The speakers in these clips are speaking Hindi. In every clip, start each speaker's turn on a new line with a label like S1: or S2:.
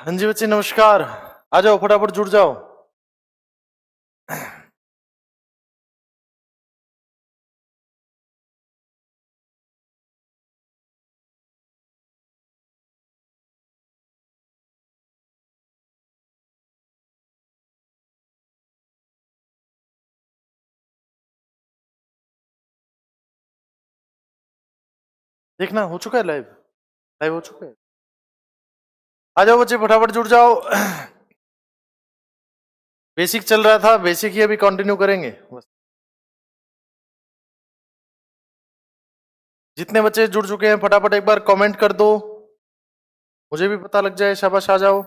S1: हाँ जी बच्चे नमस्कार। आ जाओ फटाफट जुड़ जाओ। देखना हो चुका है लाइव। लाइव हो चुका है। आ जाओ बच्चे फटाफट जुड़ जाओ। बेसिक चल रहा था, बेसिक ही अभी कंटिन्यू करेंगे बस। जितने बच्चे जुड़ चुके हैं फटाफट एक बार कमेंट कर दो, मुझे भी पता लग जाए। शाबाश आ जाओ।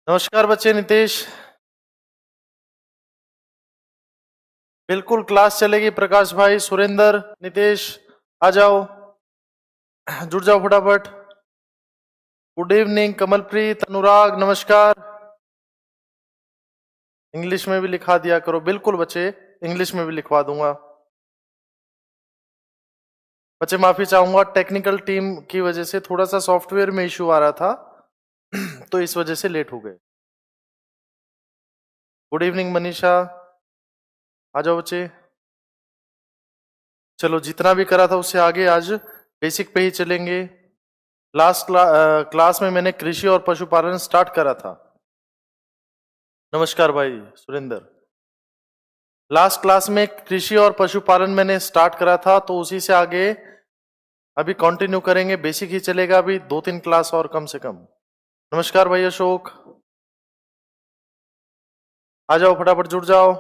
S1: नमस्कार बच्चे। नितेश, बिल्कुल क्लास चलेगी। प्रकाश भाई, सुरेंद्र, नितेश आ जाओ, जुड़ जाओ फटाफट। गुड इवनिंग कमलप्रीत, अनुराग नमस्कार। इंग्लिश में भी लिखा दिया करो। बिल्कुल बच्चे, इंग्लिश में भी लिखवा दूंगा। बच्चे माफी चाहूंगा, टेक्निकल टीम की वजह से थोड़ा सा सॉफ्टवेयर में इश्यू आ रहा था तो इस वजह से लेट हो गए। गुड इवनिंग मनीषा, आ जाओ बच्चे। चलो जितना भी करा था उससे आगे आज बेसिक पे ही चलेंगे। लास्ट क्लास में मैंने कृषि और पशुपालन स्टार्ट करा था। नमस्कार भाई सुरेंद्र। लास्ट क्लास में कृषि और पशुपालन मैंने स्टार्ट करा था, तो उसी से आगे अभी कंटिन्यू करेंगे। बेसिक ही चलेगा अभी 2-3 क्लास और कम से कम। नमस्कार भाई अशोक, आ जाओ फटाफट जुड़ जाओ।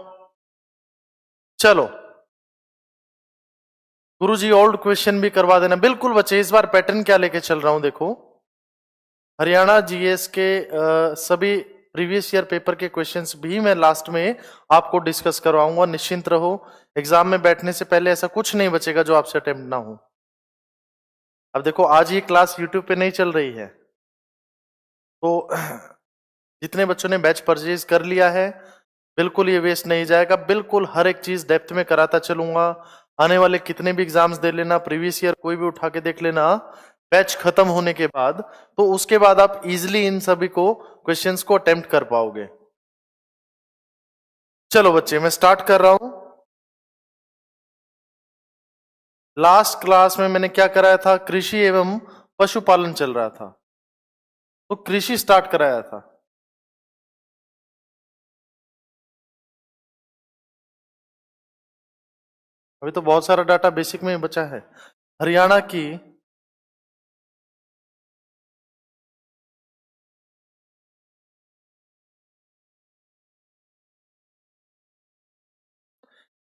S1: चलो गुरुजी ओल्ड क्वेश्चन भी करवा देना। बिल्कुल बच्चे, इस बार पैटर्न क्या लेके चल रहा हूं देखो। हरियाणा जीएस के सभी प्रीवियस ईयर पेपर के क्वेश्चंस भी मैं लास्ट में आपको डिस्कस करवाऊंगा। निश्चिंत रहो, एग्जाम में बैठने से पहले ऐसा कुछ नहीं बचेगा जो आपसे अटेम्प्ट ना हो। अब देखो आज ये क्लास यूट्यूब पे नहीं चल रही है, तो जितने बच्चों ने बैच परचेज कर लिया है बिल्कुल ये वेस्ट नहीं जाएगा। बिल्कुल हर एक चीज डेप्थ में कराता चलूंगा। आने वाले कितने भी एग्जाम्स दे लेना, प्रीवियस ईयर कोई भी उठा के देख लेना, बैच खत्म होने के बाद, तो उसके बाद आप इजिली इन सभी को क्वेश्चंस को अटेम्प्ट कर पाओगे। चलो बच्चे मैं स्टार्ट कर रहा हूं। लास्ट क्लास में मैंने क्या कराया था, कृषि एवं पशुपालन चल रहा था, तो कृषि स्टार्ट कराया था। अभी तो बहुत सारा डाटा बेसिक में ही बचा है। हरियाणा की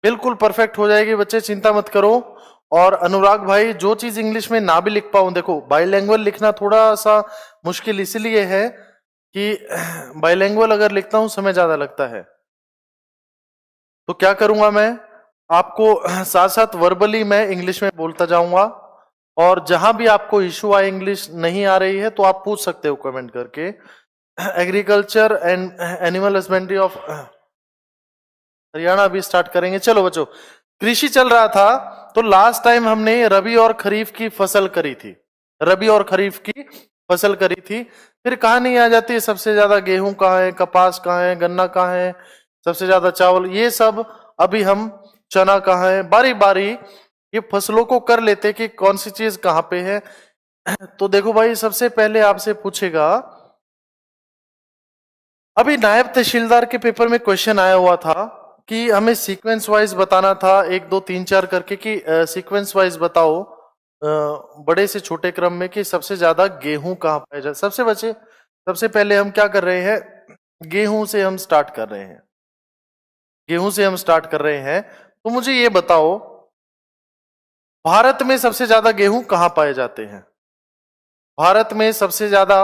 S1: बिल्कुल परफेक्ट हो जाएगी बच्चे, चिंता मत करो। और अनुराग भाई, जो चीज इंग्लिश में ना भी लिख पाऊं, देखो बाइलैंग्वेज लिखना थोड़ा सा मुश्किल इसलिए है कि बाइलैंग्वेज अगर लिखता हूं समय ज्यादा लगता है, तो क्या करूंगा मैं, आपको साथ साथ वर्बली मैं इंग्लिश में बोलता जाऊंगा। और जहां भी आपको इश्यू आए, इंग्लिश नहीं आ रही है, तो आप पूछ सकते हो कमेंट करके। Agriculture and animal husbandry of Haryana अभी स्टार्ट करेंगे। चलो बच्चों, कृषि चल रहा था, तो लास्ट टाइम हमने रबी और खरीफ की फसल करी थी। रबी और खरीफ की फसल करी थी। फिर कहानी आ जाती है, सबसे ज्यादा गेहूं कहाँ है, कपास कहाँ है, गन्ना कहाँ है, सबसे ज्यादा चावल, ये सब। अभी हम चना कहाँ है, बारी बारी ये फसलों को कर लेते कि कौन सी चीज कहाँ पे है। तो देखो भाई, सबसे पहले आपसे पूछेगा, अभी नायब तहसीलदार के पेपर में क्वेश्चन आया हुआ था कि हमें सीक्वेंस वाइज बताना था, 1 2 3 4 करके, कि सीक्वेंस वाइज बताओ बड़े से छोटे क्रम में कि सबसे ज्यादा गेहूं कहाँ पाया जाए। सबसे पहले हम क्या कर रहे हैं, गेहूं से हम स्टार्ट कर रहे हैं। गेहूं से हम स्टार्ट कर रहे हैं, तो मुझे ये बताओ, भारत में सबसे ज्यादा गेहूं कहाँ पाए जाते हैं। भारत में सबसे ज्यादा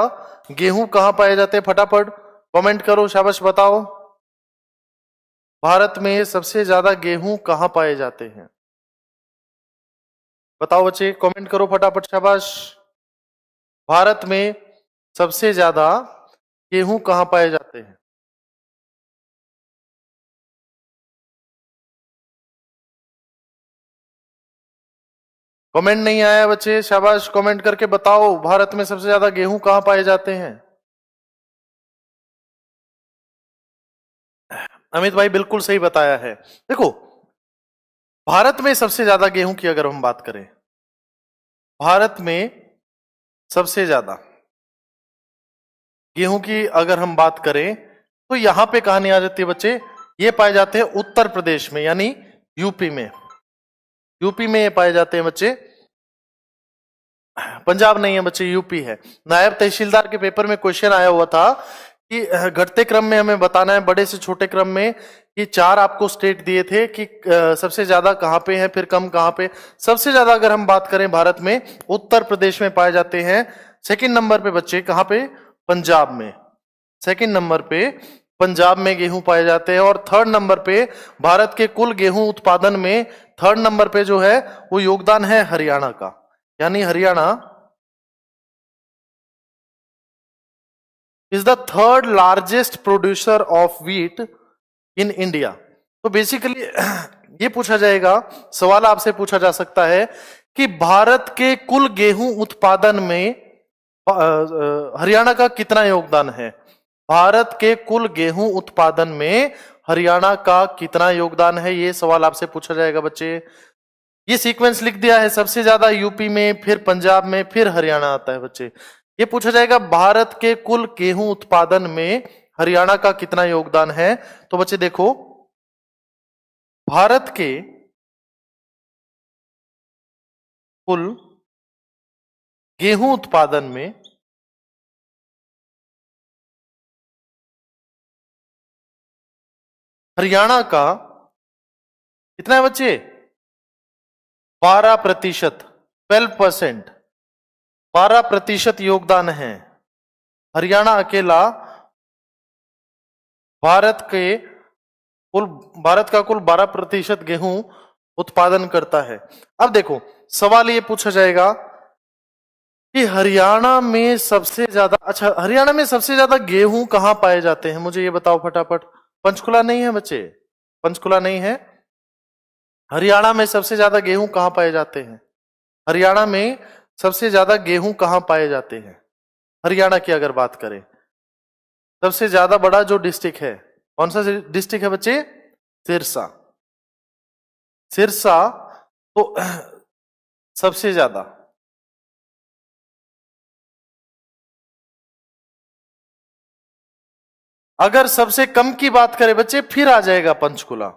S1: गेहूं कहाँ पाए जाते हैं, फटाफट कमेंट करो, शाबाश बताओ। भारत में सबसे ज्यादा गेहूं कहाँ पाए जाते हैं, बताओ बच्चे, कमेंट करो फटाफट, शाबाश। भारत में सबसे ज्यादा गेहूं कहां पाए जाते हैं? कमेंट नहीं आया बच्चे, शाबाश, कमेंट करके बताओ भारत में सबसे ज्यादा गेहूं कहां पाए जाते हैं? अमित भाई बिल्कुल सही बताया है। देखो, भारत में सबसे ज्यादा गेहूं की अगर हम बात करें, भारत में सबसे ज्यादा गेहूं की अगर हम बात करें तो यहां पे कहानी आ जाती है बच्चे, ये पाए जाते हैं उत्तर प्रदेश में, यानी यूपी में। यूपी में ये पाए जाते हैं बच्चे, पंजाब नहीं है बच्चे, यूपी है। नायब तहसीलदार के पेपर में क्वेश्चन आया हुआ था कि घटते क्रम में हमें बताना है, बड़े से छोटे क्रम में, कि चार आपको स्टेट दिए थे कि सबसे ज्यादा कहां पे है, फिर कम कहां पे। सबसे ज्यादा अगर हम बात करें भारत में, उत्तर प्रदेश में पाए जाते हैं। सेकंड नंबर पे बच्चे कहां पे? पंजाब में। सेकंड नंबर पे पंजाब में गेहूं पाए जाते हैं। और थर्ड नंबर पे भारत के कुल गेहूं उत्पादन में थर्ड नंबर पे जो है वो योगदान है हरियाणा का, यानी Haryana is the third largest producer of wheat in India. तो बेसिकली ये पूछा जाएगा, सवाल आपसे पूछा जा सकता है कि भारत के कुल गेहूं उत्पादन में हरियाणा का कितना योगदान है? भारत के कुल गेहूं उत्पादन में हरियाणा का कितना योगदान है, ये सवाल आपसे पूछा जाएगा बच्चे। ये सीक्वेंस लिख दिया है, सबसे ज्यादा यूपी में, फिर पंजाब में, फिर हरियाणा आता है बच्चे। ये पूछा जाएगा भारत के कुल गेहूं उत्पादन में हरियाणा का कितना योगदान है। तो बच्चे देखो, भारत के कुल गेहूं उत्पादन में हरियाणा का कितना है बच्चे? 12%, 12%, 12% योगदान है। हरियाणा अकेला भारत के कुल, भारत का कुल 12% गेहूं उत्पादन करता है। अब देखो, सवाल ये पूछा जाएगा कि हरियाणा में सबसे ज्यादा, अच्छा, हरियाणा में सबसे ज्यादा गेहूं कहां पाए जाते हैं, मुझे ये बताओ फटाफट। पंचकुला नहीं है बच्चे, पंचकुला नहीं है। हरियाणा में सबसे ज्यादा गेहूं कहां पाए जाते हैं? हरियाणा में सबसे ज्यादा गेहूं कहां पाए जाते हैं? हरियाणा की अगर बात करें, सबसे ज्यादा बड़ा जो डिस्ट्रिक्ट है, कौन सा डिस्ट्रिक्ट है बच्चे? सिरसा। सिरसा तो सबसे ज्यादा। अगर सबसे कम की बात करें बच्चे, फिर आ जाएगा पंचकुला।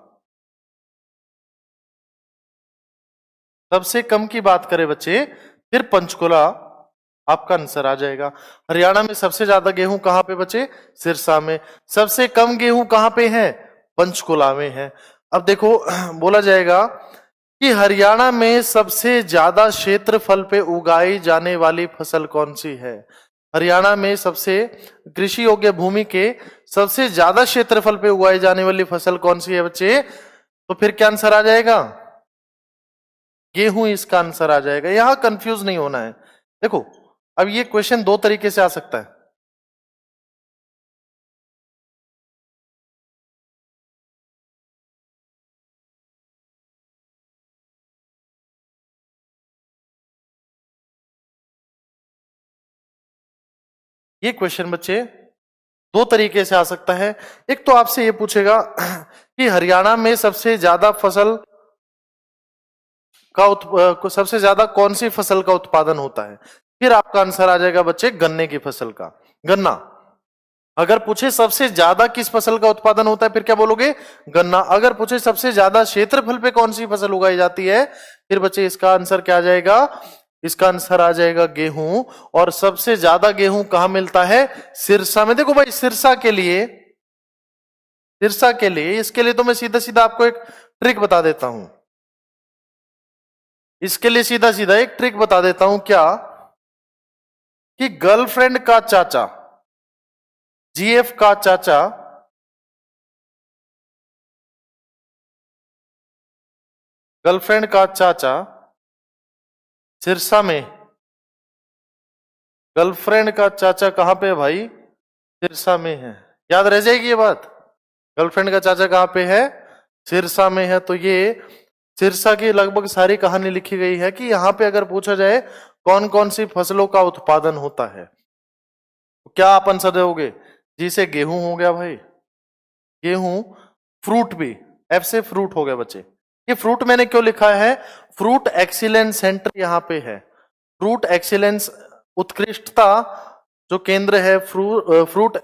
S1: सबसे कम की बात करें बच्चे, फिर पंचकुला आपका आंसर आ जाएगा। हरियाणा में सबसे ज्यादा गेहूं कहां पे बच्चे? सिरसा में। सबसे कम गेहूं कहां पे है? पंचकुला में है। अब देखो, बोला जाएगा कि हरियाणा में सबसे ज्यादा क्षेत्रफल पे उगाई जाने वाली फसल कौन सी है? हरियाणा में सबसे कृषि योग्य भूमि के सबसे ज्यादा क्षेत्रफल पे उगाई जाने वाली फसल कौन सी है बच्चे? तो फिर क्या आंसर आ जाएगा? गेहूं इसका आंसर आ जाएगा। यहां कंफ्यूज नहीं होना है। देखो, अब ये क्वेश्चन दो तरीके से आ सकता है। ये क्वेश्चन बच्चे दो तरीके से आ सकता है। एक तो आपसे ये पूछेगा कि हरियाणा में सबसे ज्यादा फसल का सबसे ज्यादा कौन सी फसल का उत्पादन होता है? फिर आपका आंसर आ जाएगा बच्चे गन्ने की फसल का, गन्ना। अगर पूछे सबसे ज्यादा किस फसल का उत्पादन होता है, फिर क्या बोलोगे? गन्ना। अगर पूछे सबसे ज्यादा क्षेत्रफल पे कौन सी फसल उगाई जाती है, फिर बच्चे इसका आंसर क्या आ जाएगा? इसका आंसर आ जाएगा गेहूं। और सबसे ज्यादा गेहूं कहां मिलता है? सिरसा में। देखो भाई, सिरसा के लिए, सिरसा के लिए, इसके लिए तो मैं सीधा सीधा आपको एक ट्रिक बता देता हूं। इसके लिए सीधा सीधा एक ट्रिक बता देता हूं। क्या? कि गर्लफ्रेंड का चाचा, जीएफ का चाचा, गर्लफ्रेंड का चाचा सिरसा में गर्लफ्रेंड का चाचा कहाँ पे है भाई? सिरसा में है। याद रह जाएगी ये बात। गर्लफ्रेंड का चाचा कहाँ पे है? सिरसा में है। तो ये सिरसा की लगभग सारी कहानी लिखी गई है कि यहाँ पे अगर पूछा जाए कौन कौन सी फसलों का उत्पादन होता है, तो क्या आप आंसर दोगे? जी से गेहूं हो गया भाई, गेहूं। फ्रूट भी, एफ से फ्रूट हो गया बच्चे। ये फ्रूट मैंने क्यों लिखा है? फ्रूट एक्सीलेंस सेंटर यहाँ पे है। फ्रूट एक्सीलेंस, उत्कृष्टता जो केंद्र है, फ्रूट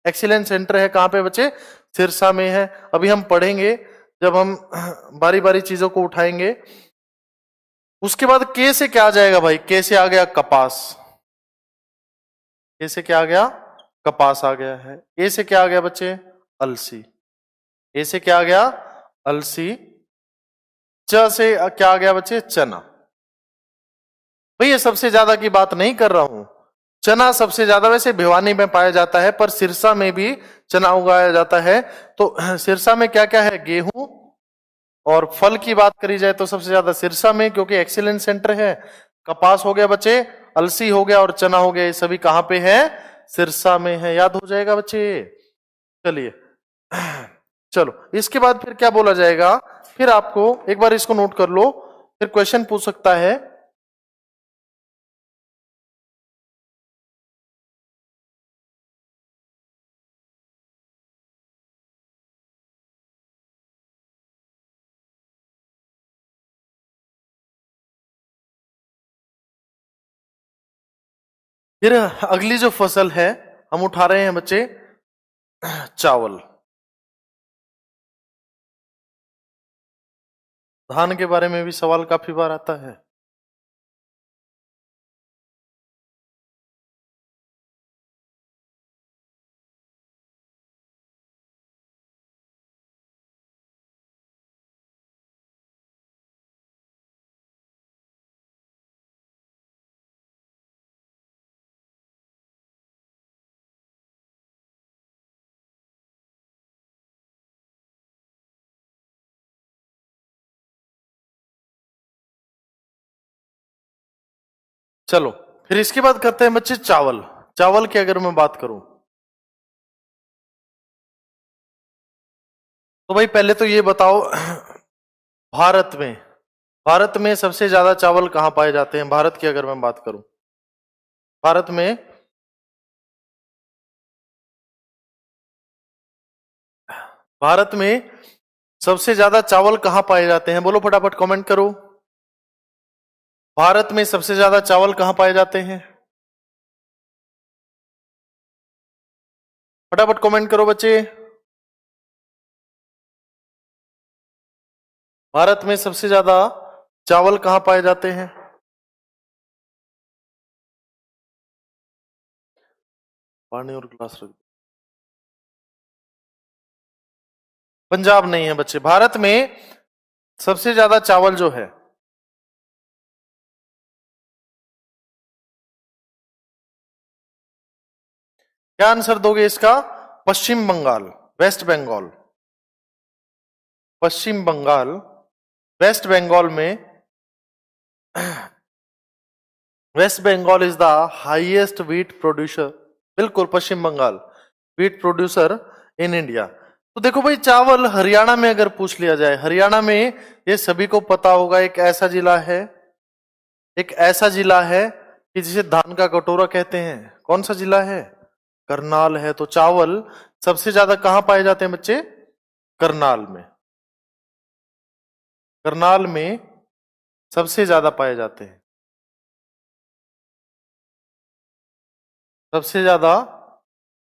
S1: एक्सीलेंस सेंटर है कहाँ पे बच्चे? सिरसा में है। अभी हम पढ़ेंगे जब हम बारी बारी चीजों को उठाएंगे। उसके बाद के से क्या आ जाएगा भाई? के से आ गया कपास। के से क्या आ गया? कपास आ गया है। ए से क्या आ गया बच्चे? अलसी। ए से क्या आ गया? अलसी। च से क्या आ गया बच्चे? चना। भैया सबसे ज्यादा की बात नहीं कर रहा हूं। चना सबसे ज्यादा वैसे भिवानी में पाया जाता है, पर सिरसा में भी चना उगाया जाता है। तो सिरसा में क्या क्या है? गेहूं। और फल की बात करी जाए तो सबसे ज्यादा सिरसा में, क्योंकि एक्सीलेंस सेंटर है। कपास हो गया बच्चे, अलसी हो गया और चना हो गया, ये सभी कहां पे है? सिरसा में है। याद हो जाएगा बच्चे। चलिए चलो, इसके बाद फिर क्या बोला जाएगा? फिर आपको एक बार इसको नोट कर लो, फिर क्वेश्चन पूछ सकता है। फिर अगली जो फसल है हम उठा रहे हैं बच्चे, चावल। धान के बारे में भी सवाल काफी बार आता है। चलो, फिर इसके बाद करते हैं बच्चे चावल। चावल की अगर मैं बात करूं तो भाई पहले तो ये बताओ, भारत में, भारत में सबसे ज्यादा चावल कहां पाए जाते हैं? भारत की अगर मैं बात करूं, भारत में भारत में सबसे ज्यादा चावल कहां पाए जाते हैं? बोलो फटाफट कमेंट करो। भारत में सबसे ज्यादा चावल कहां पाए जाते हैं? फटाफट कमेंट करो बच्चे। भारत में सबसे ज्यादा चावल कहां पाए जाते हैं? पानी और गिलास रख दो। पंजाब नहीं है बच्चे। भारत में सबसे ज्यादा चावल जो है, क्या आंसर दोगे इसका? Paschim Bangal, West Bengal. Paschim Bangal, West Bengal में, West Bengal is the highest wheat producer. बिल्कुल, Paschim Bangal wheat producer in India. तो देखो भाई, चावल हरियाणा में अगर पूछ लिया जाए, हरियाणा में ये सभी को पता होगा, एक ऐसा जिला है, एक ऐसा जिला है कि जिसे धान का कटोरा कहते हैं। कौन सा जिला है? करनाल है। तो चावल सबसे ज्यादा कहां पाए जाते हैं बच्चे? करनाल में। करनाल में सबसे ज्यादा पाए जाते हैं। सबसे ज्यादा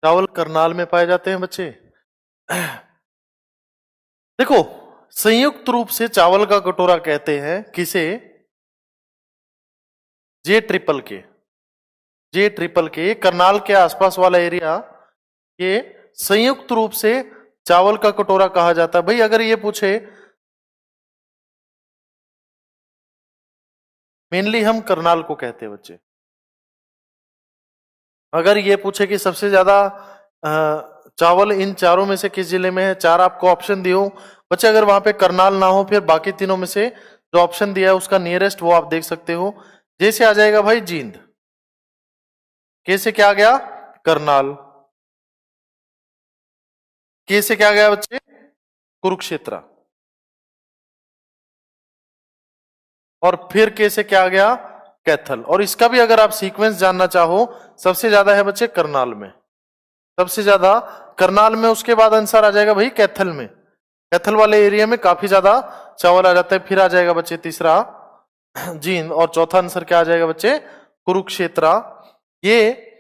S1: चावल करनाल में पाए जाते हैं बच्चे। देखो, संयुक्त रूप से चावल का कटोरा कहते हैं किसे? जे ट्रिपल के। जे ट्रिपल के, करनाल के आसपास वाला एरिया, ये संयुक्त रूप से चावल का कटोरा कहा जाता है। भाई अगर ये पूछे, मेनली हम करनाल को कहते हैं बच्चे। अगर ये पूछे कि सबसे ज्यादा चावल इन चारों में से किस जिले में है, चार आपको ऑप्शन दियो बच्चे, अगर वहां पे करनाल ना हो, फिर बाकी तीनों में से जो ऑप्शन दिया है उसका नियरेस्ट वो आप देख सकते हो। जैसे आ जाएगा भाई जींद। के से क्या आ गया? करनाल। के से क्या गया बच्चे? कुरुक्षेत्र। और फिर के से क्या आ गया? कैथल। और इसका भी अगर आप सीक्वेंस जानना चाहो, सबसे ज्यादा है बच्चे करनाल में, सबसे ज्यादा करनाल में, उसके बाद आंसर आ जाएगा भाई कैथल में। कैथल वाले एरिया में काफी ज्यादा चावल आ जाता है। फिर आ जाएगा बच्चे तीसरा जींद, और चौथा आंसर क्या आ जाएगा बच्चे? कुरुक्षेत्र। ये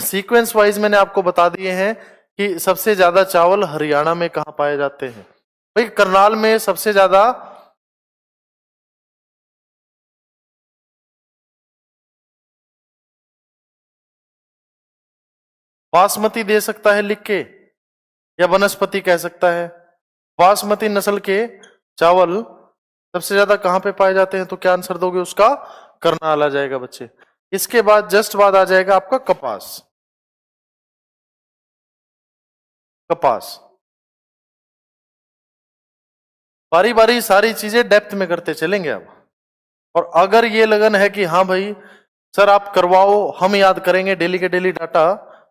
S1: सीक्वेंस वाइज मैंने आपको बता दिए हैं कि सबसे ज्यादा चावल हरियाणा में कहां पाए जाते हैं। भाई करनाल में सबसे ज्यादा बासमती दे सकता है लिख के, या वनस्पति कह सकता है। बासमती नस्ल के चावल सबसे ज्यादा कहां पे पाए जाते हैं, तो क्या आंसर दोगे उसका? करनाल आ जाएगा बच्चे। इसके बाद जस्ट बाद आ जाएगा आपका कपास। कपास बारी बारी सारी चीजें डेप्थ में करते चलेंगे अब। और अगर ये लगन है कि हाँ भाई सर आप करवाओ, हम याद करेंगे डेली के डेली डाटा,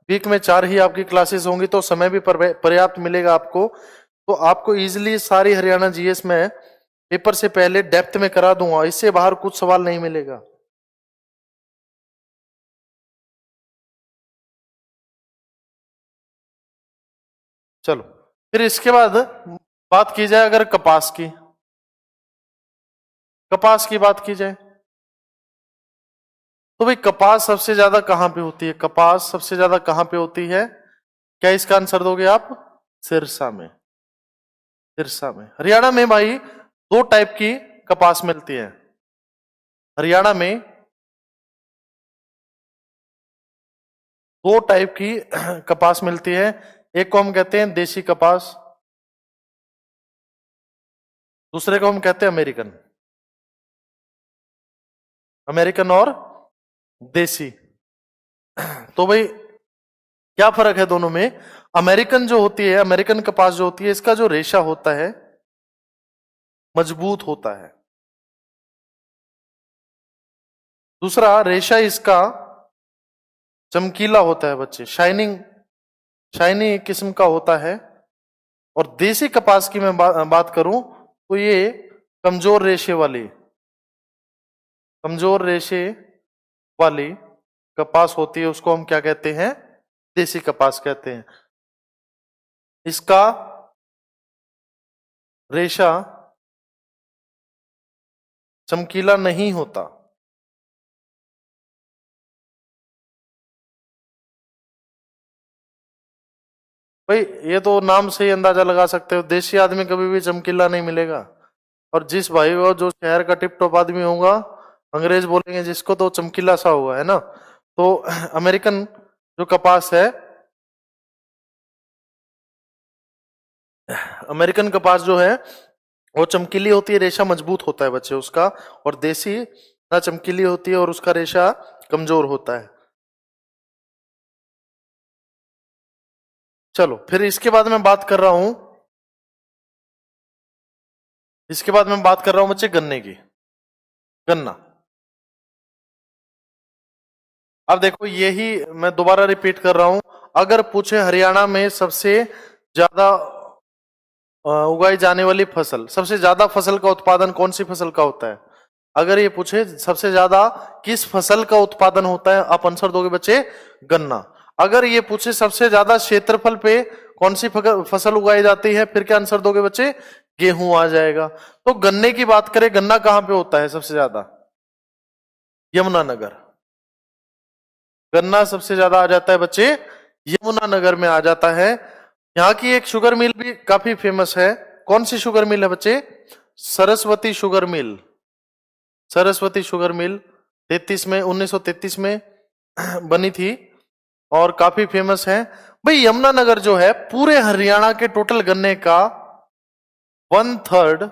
S1: वीक में 4 ही आपकी क्लासेस होंगी तो समय भी पर्याप्त मिलेगा आपको, तो आपको इजीली सारी हरियाणा जीएस में पेपर से पहले डेप्थ में करा दूंगा, इससे बाहर कुछ सवाल नहीं मिलेगा। चलो फिर इसके बाद बात की जाए अगर कपास की, कपास की बात की जाए तो भाई कपास सबसे ज्यादा कहां पे होती है? कपास सबसे ज्यादा कहां पे होती है? क्या इसका आंसर दोगे आप? सिरसा में। सिरसा में। हरियाणा में भाई 2 टाइप की कपास मिलती है। हरियाणा में 2 टाइप की कपास मिलती है। एक को हम कहते हैं देसी कपास, दूसरे को हम कहते हैं अमेरिकन। अमेरिकन और देसी। तो भाई क्या फर्क है दोनों में? अमेरिकन जो होती है, अमेरिकन कपास जो होती है, इसका जो रेशा होता है मजबूत होता है। दूसरा रेशा इसका चमकीला होता है बच्चे, शाइनिंग, शाइनी किस्म का होता है। और देसी कपास की मैं बात करूं तो ये कमजोर रेशे वाली, कमजोर रेशे वाली कपास होती है, उसको हम क्या कहते हैं? देसी कपास कहते हैं। इसका रेशा चमकीला नहीं होता। भाई ये तो नाम से ही अंदाजा लगा सकते हो, देसी आदमी कभी भी चमकीला नहीं मिलेगा। और जिस भाई वो जो शहर का टिप टॉप आदमी होगा, अंग्रेज बोलेंगे जिसको, तो चमकीला सा होगा, है ना। तो अमेरिकन जो कपास है, अमेरिकन कपास जो है वो चमकीली होती है, रेशा मजबूत होता है बच्चे उसका। और देसी ना चमकीली होती है और उसका रेशा कमजोर होता है। चलो फिर इसके बाद मैं बात कर रहा हूं, इसके बाद मैं बात कर रहा हूं बच्चे गन्ने की। गन्ना, अब देखो यही मैं दोबारा रिपीट कर रहा हूं, अगर पूछे हरियाणा में सबसे ज्यादा उगाई जाने वाली फसल, सबसे ज्यादा फसल का उत्पादन कौन सी फसल का होता है, अगर ये पूछे सबसे ज्यादा किस फसल का उत्पादन होता है, आप आंसर दोगे बच्चे गन्ना। अगर ये पूछे सबसे ज्यादा क्षेत्रफल पे कौन सी फसल उगाई जाती है, फिर क्या आंसर दोगे बच्चे? गेहूं आ जाएगा। तो गन्ने की बात करें, गन्ना कहां पे होता है सबसे ज्यादा? यमुनानगर। गन्ना सबसे ज्यादा आ जाता है बच्चे यमुनानगर में आ जाता है। यहाँ की एक शुगर मिल भी काफी फेमस है। कौन सी शुगर मिल है बच्चे? Saraswati sugar mill. Saraswati sugar mill 33 में 1933 में बनी थी और काफी फेमस है। भाई यमुनानगर जो है पूरे हरियाणा के टोटल गन्ने का 1/3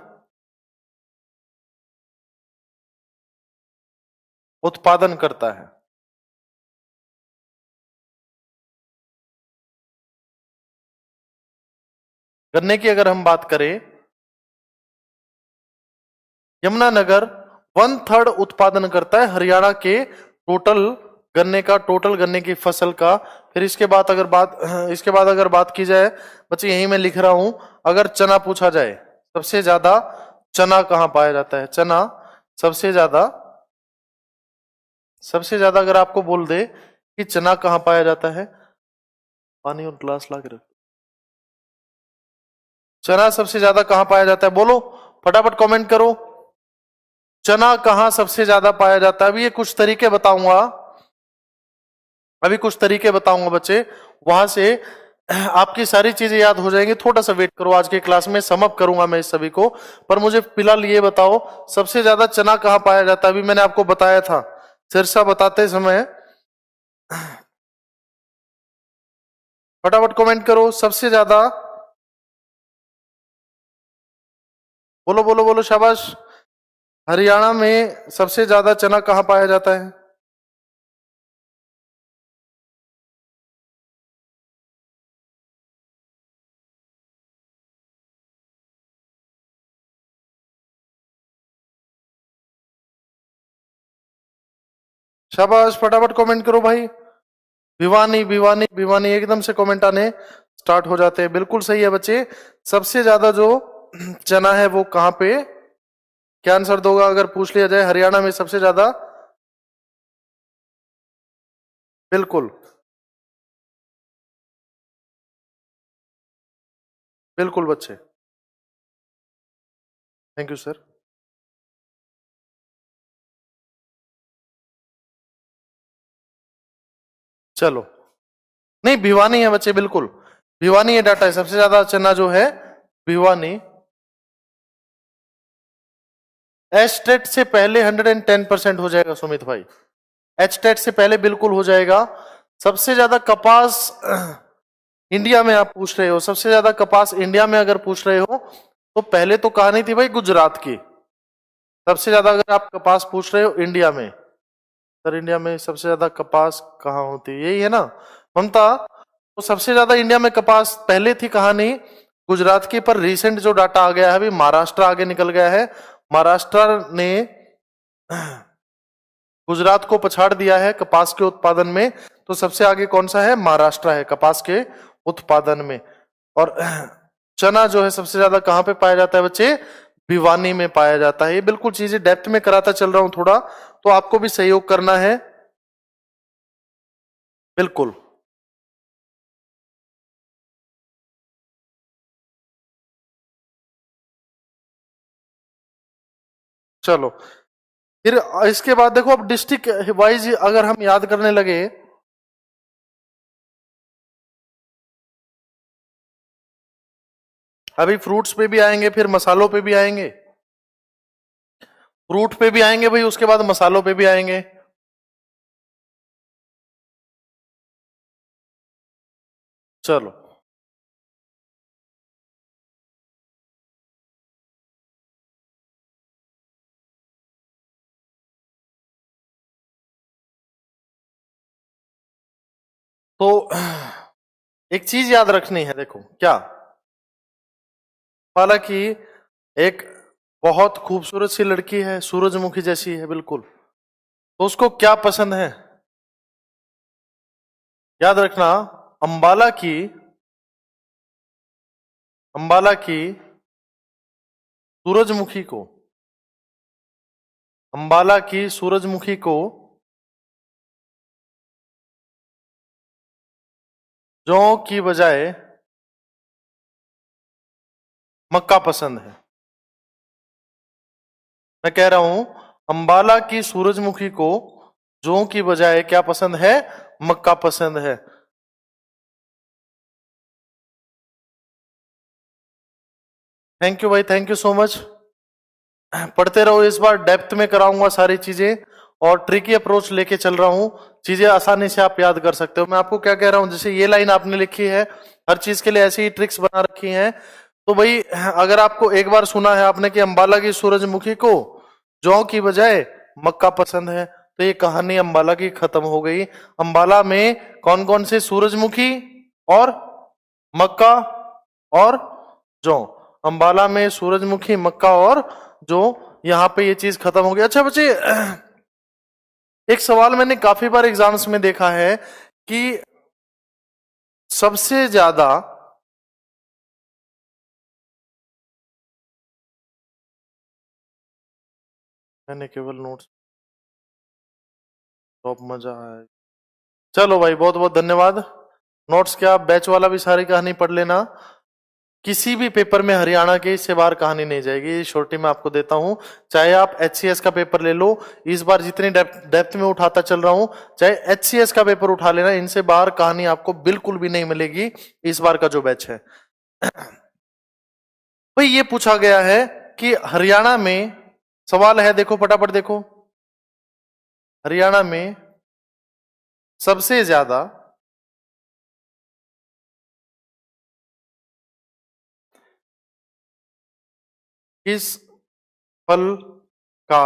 S1: उत्पादन करता है। गन्ने की अगर हम बात करें, यमुनानगर 1/3 उत्पादन करता है हरियाणा के टोटल गन्ने का, टोटल गन्ने की फसल का। फिर इसके बाद अगर बात की जाए बच्चे, यही मैं लिख रहा हूं, अगर चना पूछा जाए, सबसे ज्यादा चना कहाँ पाया जाता है, चना सबसे ज्यादा अगर आपको बोल दे कि चना कहाँ पाया जाता है, पानी और ग्लास ला के रख, चना सबसे ज्यादा कहाँ पाया जाता है, बोलो फटाफट कमेंट करो, चना कहाँ सबसे ज्यादा पाया जाता है। अभी कुछ तरीके बताऊंगा बच्चे, वहां से आपकी सारी चीजें याद हो जाएंगी। थोड़ा सा वेट करो, आज के क्लास में सम अप करूंगा मैं इस सभी को, पर मुझे फिलहाल ये बताओ सबसे ज्यादा चना कहाँ पाया जाता है। अभी मैंने आपको बताया था सिरसा बताते समय, फटाफट कमेंट करो सबसे ज्यादा, बोलो बोलो बोलो, शाबाश। हरियाणा में सबसे ज्यादा चना कहाँ पाया जाता है, शाबाश, फटाफट कमेंट करो भाई। भिवानी भिवानी भिवानी, एकदम से कमेंट आने स्टार्ट हो जाते हैं, बिल्कुल सही है बच्चे। सबसे ज्यादा जो चना है वो कहाँ पे, क्या आंसर दोगा अगर पूछ लिया जाए हरियाणा में सबसे ज्यादा, बिल्कुल बिल्कुल बच्चे, थैंक यू सर। चलो, नहीं भिवानी है बच्चे, बिल्कुल भिवानी ये डाटा है, सबसे ज्यादा चना जो है भिवानी। एस्टेट से पहले 110% हो जाएगा सुमित भाई, एचटेट से पहले बिल्कुल हो जाएगा। सबसे ज्यादा कपास इंडिया में आप पूछ रहे हो, सबसे ज्यादा कपास इंडिया में अगर पूछ रहे हो तो पहले तो कहानी थी भाई गुजरात की। सबसे ज्यादा अगर आप कपास पूछ रहे हो इंडिया में, सर इंडिया में सबसे ज्यादा कपास कहाँ होती है, यही है ना ममता। तो सबसे ज्यादा इंडिया में कपास पहले थी कहानी गुजरात की, पर रिसेंट जो डाटा आ गया है अभी महाराष्ट्र आगे निकल गया है। महाराष्ट्र ने गुजरात को पछाड़ दिया है कपास के उत्पादन में, तो सबसे आगे कौन सा है, महाराष्ट्र है कपास के उत्पादन में। और चना जो है सबसे ज्यादा कहां पे पाया जाता है बच्चे, भिवानी में पाया जाता है। ये बिल्कुल चीजें डेप्थ में कराता चल रहा हूं थोड़ा, तो आपको भी सहयोग करना है, बिल्कुल। चलो, फिर इसके बाद देखो, अब डिस्ट्रिक्ट वाइज अगर हम याद करने लगे, अभी फ्रूट्स पे भी आएंगे, फिर मसालों पे भी आएंगे, फ्रूट पे भी आएंगे भाई, उसके बाद मसालों पे भी आएंगे। चलो, तो एक चीज याद रखनी है, देखो क्या, हालांकि एक बहुत खूबसूरत सी लड़की है, सूरजमुखी जैसी है बिल्कुल, तो उसको क्या पसंद है, याद रखना। अंबाला की अंबाला की सूरजमुखी को, अंबाला की सूरजमुखी को जौ की बजाय मक्का पसंद है। मैं कह रहा हूं अंबाला की सूरजमुखी को जौ की बजाय क्या पसंद है, मक्का पसंद है। थैंक यू भाई, थैंक यू सो मच। पढ़ते रहो, इस बार डेप्थ में कराऊंगा सारी चीजें, और ट्रिकी अप्रोच लेके चल रहा हूं, चीजें आसानी से आप याद कर सकते हो। मैं आपको क्या कह रहा हूं, जैसे ये लाइन आपने लिखी है, हर चीज के लिए ऐसी ही ट्रिक्स बना रखी हैं, तो भाई अगर आपको एक बार सुना है आपने कि अंबाला की सूरजमुखी को जौ की बजाय मक्का पसंद है, तो ये कहानी अंबाला की खत्म हो गई। अंबाला में कौन कौन से, सूरजमुखी और मक्का और जौ, अंबाला में सूरजमुखी, मक्का और जो, यहां पे ये चीज खत्म हो गई। अच्छा बच्चे, एक सवाल मैंने काफी बार एग्जाम्स में देखा है कि सबसे ज्यादा मैंने केवल नोट्स टॉप मजा आया। चलो भाई, बहुत बहुत धन्यवाद। नोट्स क्या, बैच वाला भी सारी कहानी पढ़ लेना। किसी भी पेपर में हरियाणा के इससे बाहर कहानी नहीं जाएगी, ये श्योरिटी मैं आपको देता हूं। चाहे आप एचसीएस का पेपर ले लो, इस बार जितनी डेप्थ में उठाता चल रहा हूं, चाहे एचसीएस का पेपर उठा लेना, इनसे बाहर कहानी आपको बिल्कुल भी नहीं मिलेगी इस बार का जो बैच है। भाई ये पूछा गया है कि हरियाणा में, सवाल है देखो फटाफट देखो, हरियाणा में सबसे ज्यादा किस फल का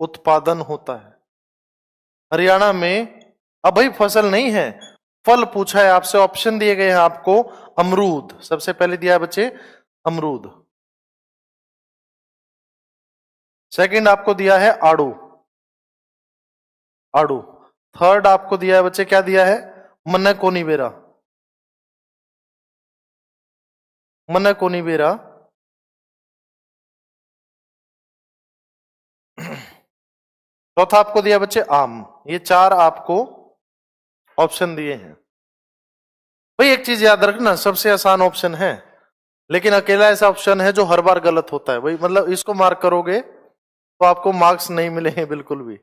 S1: उत्पादन होता है? हरियाणा में, अब भाई फसल नहीं है, फल पूछा है आपसे, ऑप्शन दिए गए हैं आपको। अमरूद सबसे पहले दिया है बच्चे, अमरूद। सेकंड आपको दिया है आड़ू, आड़ू। थर्ड आपको दिया है बच्चे, क्या दिया है? मन्ना कोनी बेरा, मन्ना कोनी बेरा। चौथा आपको दिया बच्चे आम। ये चार आपको ऑप्शन दिए हैं। भाई एक चीज याद रखना, सबसे आसान ऑप्शन है, लेकिन अकेला ऐसा ऑप्शन है जो हर बार गलत होता है। भाई मतलब इसको मार्क करोगे तो आपको मार्क्स नहीं मिलेंगे बिल्कुल भी।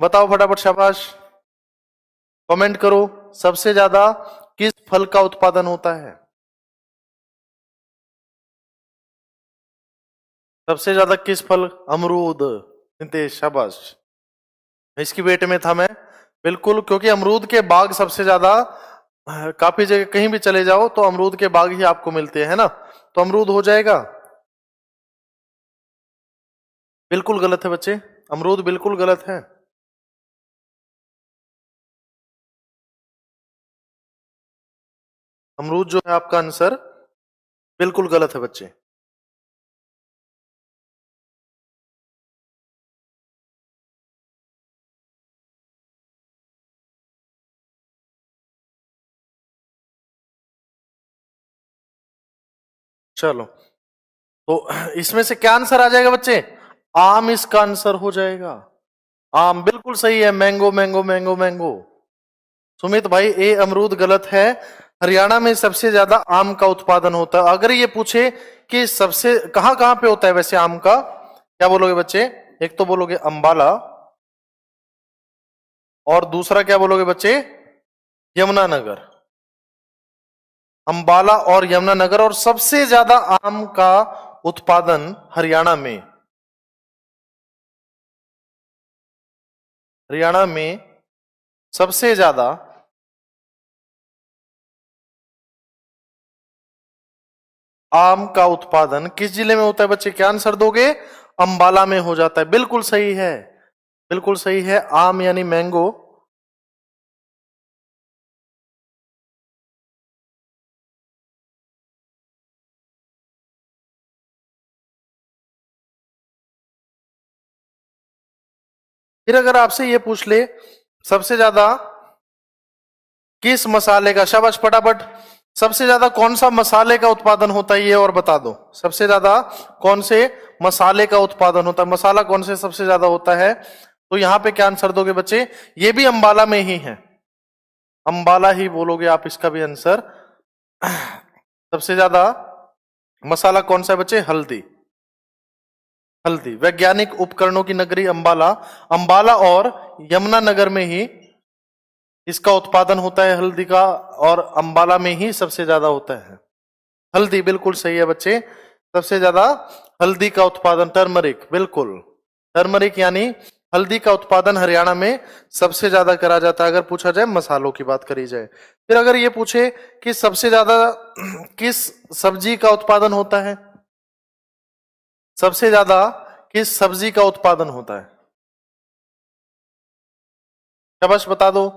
S1: बताओ फटाफट, शाबाश, कमेंट करो। सबसे ज्यादा किस फल का उत्पादन होता है? सबसे ज्यादा किस फल? अमरूद। नितेश शाबाश, इसकी वेट में था मैं बिल्कुल, क्योंकि अमरूद के बाग सबसे ज्यादा, काफी जगह कहीं भी चले जाओ तो अमरूद के बाग ही आपको मिलते हैं ना, तो अमरूद हो जाएगा। बिल्कुल गलत है बच्चे, अमरूद बिल्कुल गलत है। अमरूद जो है आपका आंसर बिल्कुल गलत है बच्चे। चलो, तो इसमें से क्या आंसर आ जाएगा बच्चे? आम इसका आंसर हो जाएगा। आम बिल्कुल सही है, mango mango mango mango. Sumit भाई, ए अमरूद गलत है। हरियाणा में सबसे ज्यादा आम का उत्पादन होता है। अगर ये पूछे कि सबसे कहां कहां पे होता है वैसे आम का, क्या बोलोगे बच्चे? एक तो बोलोगे अंबाला, और दूसरा क्या बोलोगे बच्चे? यमुनानगर। अंबाला और यमुनानगर, और सबसे ज्यादा आम का उत्पादन हरियाणा में, हरियाणा में सबसे ज्यादा आम का उत्पादन किस जिले में होता है बच्चे? क्या आंसर दोगे? अंबाला में हो जाता है। बिल्कुल सही है, बिल्कुल सही है, आम यानी मैंगो। फिर अगर आपसे ये पूछ ले सबसे ज्यादा किस मसाले का, शाबाश फटाफट, सबसे ज्यादा कौन सा मसाले का उत्पादन होता है ये और बता दो। सबसे ज्यादा कौन से मसाले का उत्पादन होता है, मसाला कौन से सबसे ज्यादा होता है? तो यहां पे क्या आंसर दोगे बच्चे? ये भी अंबाला में ही है, अंबाला ही बोलोगे आप इसका भी आंसर। सबसे ज्यादा मसाला कौन सा है बच्चे? हल्दी। हल्दी, वैज्ञानिक उपकरणों की नगरी अंबाला, अंबाला और यमुनानगर में ही इसका उत्पादन होता है हल्दी का, और अंबाला में ही सबसे ज्यादा होता है। हल्दी बिल्कुल सही है बच्चे, सबसे ज्यादा हल्दी का उत्पादन, टर्मरिक, बिल्कुल टर्मरिक यानी हल्दी का उत्पादन हरियाणा में सबसे ज्यादा करा जाता है, अगर पूछा जाए मसालों की बात करी जाए। फिर अगर ये पूछे कि सबसे ज्यादा किस सब्जी का उत्पादन होता है, सबसे ज्यादा किस सब्जी का उत्पादन होता है? शाबाश बता दो,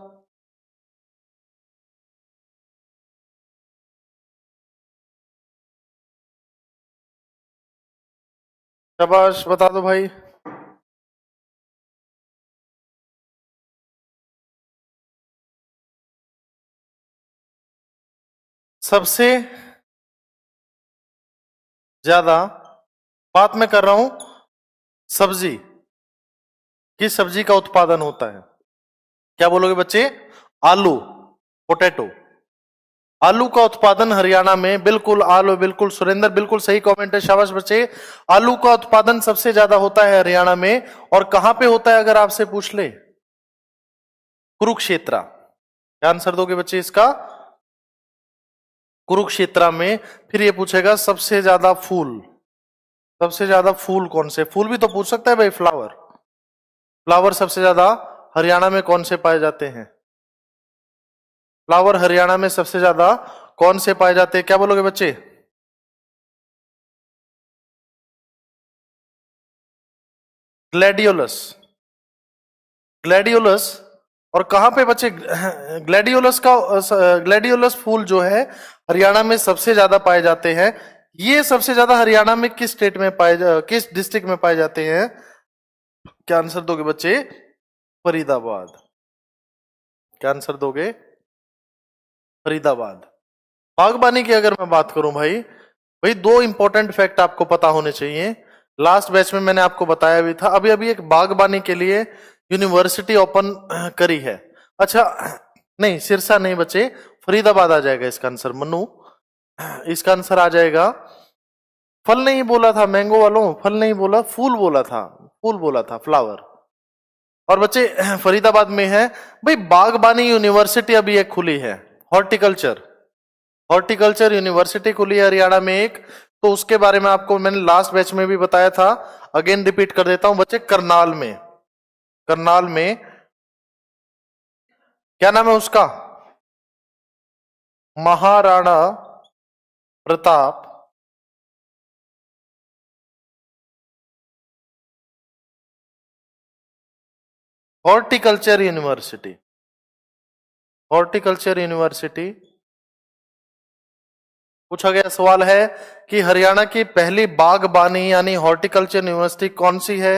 S1: शाबाश बता दो भाई। सबसे ज्यादा बात मैं कर रहा हूं सब्जी, किस सब्जी का उत्पादन होता है? क्या बोलोगे बच्चे? आलू, पोटैटो। आलू का उत्पादन हरियाणा में, बिल्कुल आलू, बिल्कुल सुरेंद्र, बिल्कुल सही कमेंट है, शाबाश बच्चे। आलू का उत्पादन सबसे ज्यादा होता है हरियाणा में। और कहां पे होता है अगर आपसे पूछ ले? कुरुक्षेत्र। क्या आंसर दोगे बच्चे इसका? कुरुक्षेत्र में। फिर ये पूछेगा सबसे ज्यादा फूल, सबसे ज्यादा फूल कौन से? फूल भी तो पूछ सकता है भाई, फ्लावर। फ्लावर सबसे ज्यादा हरियाणा में कौन से पाए जाते हैं? फ्लावर हरियाणा में सबसे ज्यादा कौन से पाए जाते हैं? क्या बोलोगे बच्चे? Gladiolus, gladiolus. और कहां पे बच्चे ग्लैडियोलस का, ग्लैडियोलस फूल जो है हरियाणा में सबसे ज्यादा पाए जाते हैं। ये सबसे ज्यादा हरियाणा में किस स्टेट में किस डिस्ट्रिक्ट में पाए जाते हैं? क्या आंसर दोगे बच्चे? फरीदाबाद। क्या आंसर दोगे? फरीदाबाद। बागबानी की अगर मैं बात करूं भाई, भाई दो इंपॉर्टेंट फैक्ट आपको पता होने चाहिए। लास्ट बैच में मैंने आपको बताया भी था, अभी अभी एक बागबानी के लिए यूनिवर्सिटी ओपन करी है। अच्छा, नहीं सिरसा नहीं बच्चे, फरीदाबाद आ जाएगा इसका आंसर। मनु, इसका आंसर आ जाएगा। फल नहीं बोला था मैंगो वालों, फल नहीं बोला, फूल बोला था, फूल बोला था, फ्लावर। और बच्चे फरीदाबाद में है। भाई बागबानी यूनिवर्सिटी अभी एक खुली है, हॉर्टिकल्चर, हॉर्टिकल्चर यूनिवर्सिटी खुली है हरियाणा में एक। तो उसके बारे में आपको मैंने लास्ट बैच में भी बताया था, अगेन रिपीट कर देता हूं बच्चे। करनाल में, करनाल में, क्या नाम है उसका? Maharana Pratap horticulture university, horticulture university. पूछा गया सवाल है कि हरियाणा की पहली बागबानी यानी हॉर्टिकल्चर यूनिवर्सिटी कौन सी है?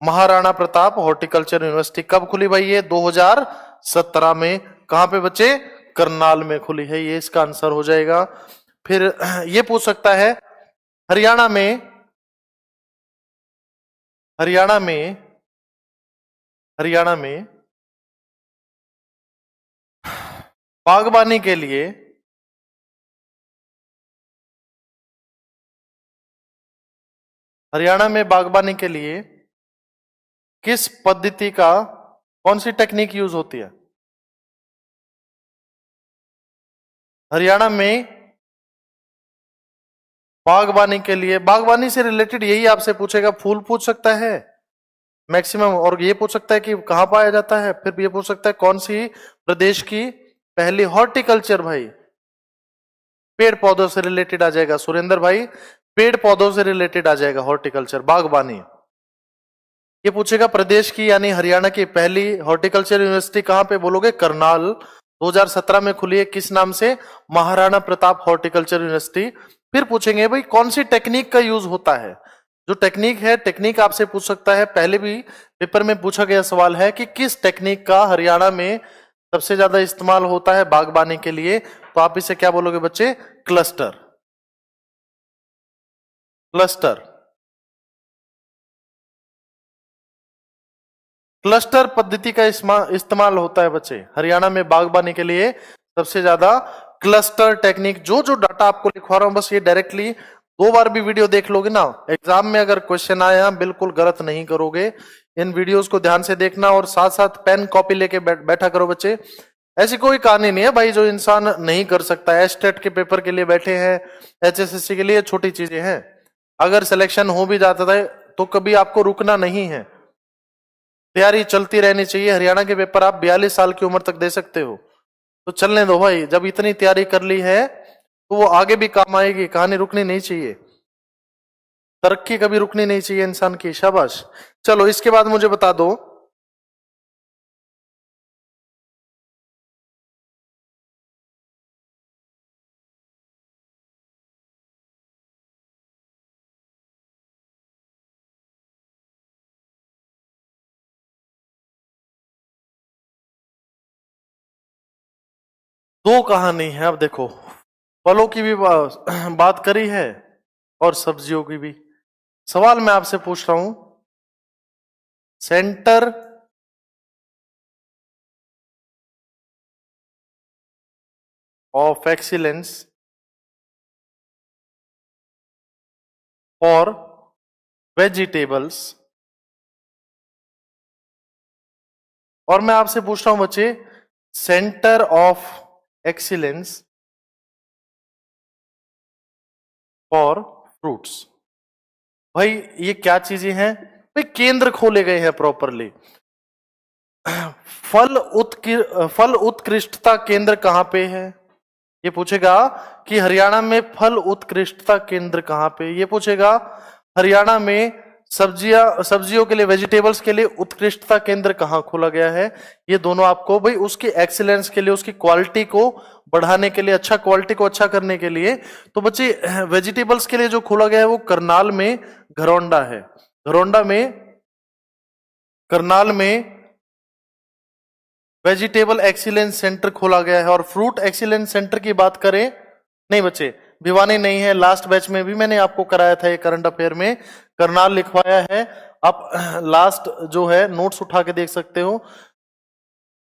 S1: Maharana Pratap horticulture university. कब खुली भाई ये? 2017 में। कहां पे बच्चे? करनाल में खुली है, ये इसका आंसर हो जाएगा। फिर ये पूछ सकता है हरियाणा में, हरियाणा में, हरियाणा में बागबानी के लिए, हरियाणा में बागबानी के लिए किस पद्धति का, कौन सी टेक्निक यूज होती है? हरियाणा में बागबानी के लिए, बागबानी से रिलेटेड यही आपसे पूछेगा, फूल पूछ सकता है मैक्सिमम, और ये पूछ सकता है कि कहां पाया जाता है, फिर ये पूछ सकता है कौन सी प्रदेश की पहली हॉर्टिकल्चर भाई, पेड़ पौधों से रिलेटेड आ जाएगा सुरेंद्र भाई, पेड़ पौधों से रिलेटेड आ जाएगा हॉर्टिकल्चर, बागबानी। ये पूछेगा प्रदेश की यानी हरियाणा की पहली हॉर्टिकल्चर यूनिवर्सिटी कहां पे? बोलोगे करनाल, 2017 में खुली है, किस नाम से? Maharana Pratap horticulture university. फिर पूछेंगे भाई कौन सी टेक्निक का यूज होता है? जो टेक्निक है, टेक्निक आपसे पूछ सकता है, पहले भी पेपर में पूछा गया सवाल है कि किस टेक्निक का हरियाणा में सबसे ज्यादा इस्तेमाल होता है बागबानी के लिए? तो आप इसे क्या बोलोगे बच्चे? क्लस्टर, क्लस्टर, क्लस्टर पद्धति का इस्तेमाल होता है बच्चे हरियाणा में बागबानी के लिए सबसे ज्यादा। क्लस्टर टेक्निक, जो जो डाटा आपको लिखवा रहा हूं बस ये डायरेक्टली 2 बार भी वीडियो देख लोगे ना, एग्जाम में अगर क्वेश्चन आया बिल्कुल गलत नहीं करोगे। इन वीडियोस को ध्यान से देखना और साथ साथ पेन कॉपी लेके बैठा करो बच्चे। ऐसी कोई कहानी नहीं है भाई जो इंसान नहीं कर सकता है। एस्टेट के पेपर के लिए बैठे हैं, एचएसएससी के लिए छोटी चीजें हैं। अगर सिलेक्शन हो भी जाता है तो कभी आपको रुकना नहीं है, तैयारी चलती रहनी चाहिए। हरियाणा के पेपर आप 42 साल की उम्र तक दे सकते हो, तो चलने दो भाई। जब इतनी तैयारी कर ली है तो वो आगे भी काम आएगी, कहानी रुकनी नहीं चाहिए, तरक्की कभी रुकनी नहीं चाहिए इंसान की। शाबाश। चलो इसके बाद मुझे बता दो, दो कहानी है। अब देखो, फलों की भी बात करी है और सब्जियों की भी। सवाल मैं आपसे पूछ रहा हूं, centre of excellence for vegetables, और मैं आपसे पूछ रहा हूं बच्चे, centre of excellence for fruits. भाई ये क्या चीजें हैं? भाई केंद्र खोले गए हैं प्रॉपरली। फल उत्कृष्टता केंद्र कहां पे है? ये पूछेगा कि हरियाणा में फल उत्कृष्टता केंद्र कहां पे? ये पूछेगा हरियाणा में सब्जियों के लिए, वेजिटेबल्स के लिए उत्कृष्टता केंद्र कहां खोला गया है? ये दोनों आपको भाई उसकी एक्सीलेंस के लिए, उसकी क्वालिटी को बढ़ाने के लिए, अच्छा क्वालिटी को अच्छा करने के लिए। तो बच्चे वेजिटेबल्स के लिए जो खोला गया है वो करनाल में घरौंडा है। करनाल में वेजिटेबल एक्सीलेंस सेंटर खोला गया है। और फ्रूट एक्सीलेंस सेंटर की बात करें, नहीं बच्चे भिवानी नहीं है, लास्ट बैच में भी मैंने आपको कराया था ये करंट अफेयर में, करनाल लिखवाया है। आप लास्ट जो है नोट्स उठा के देख सकते हो।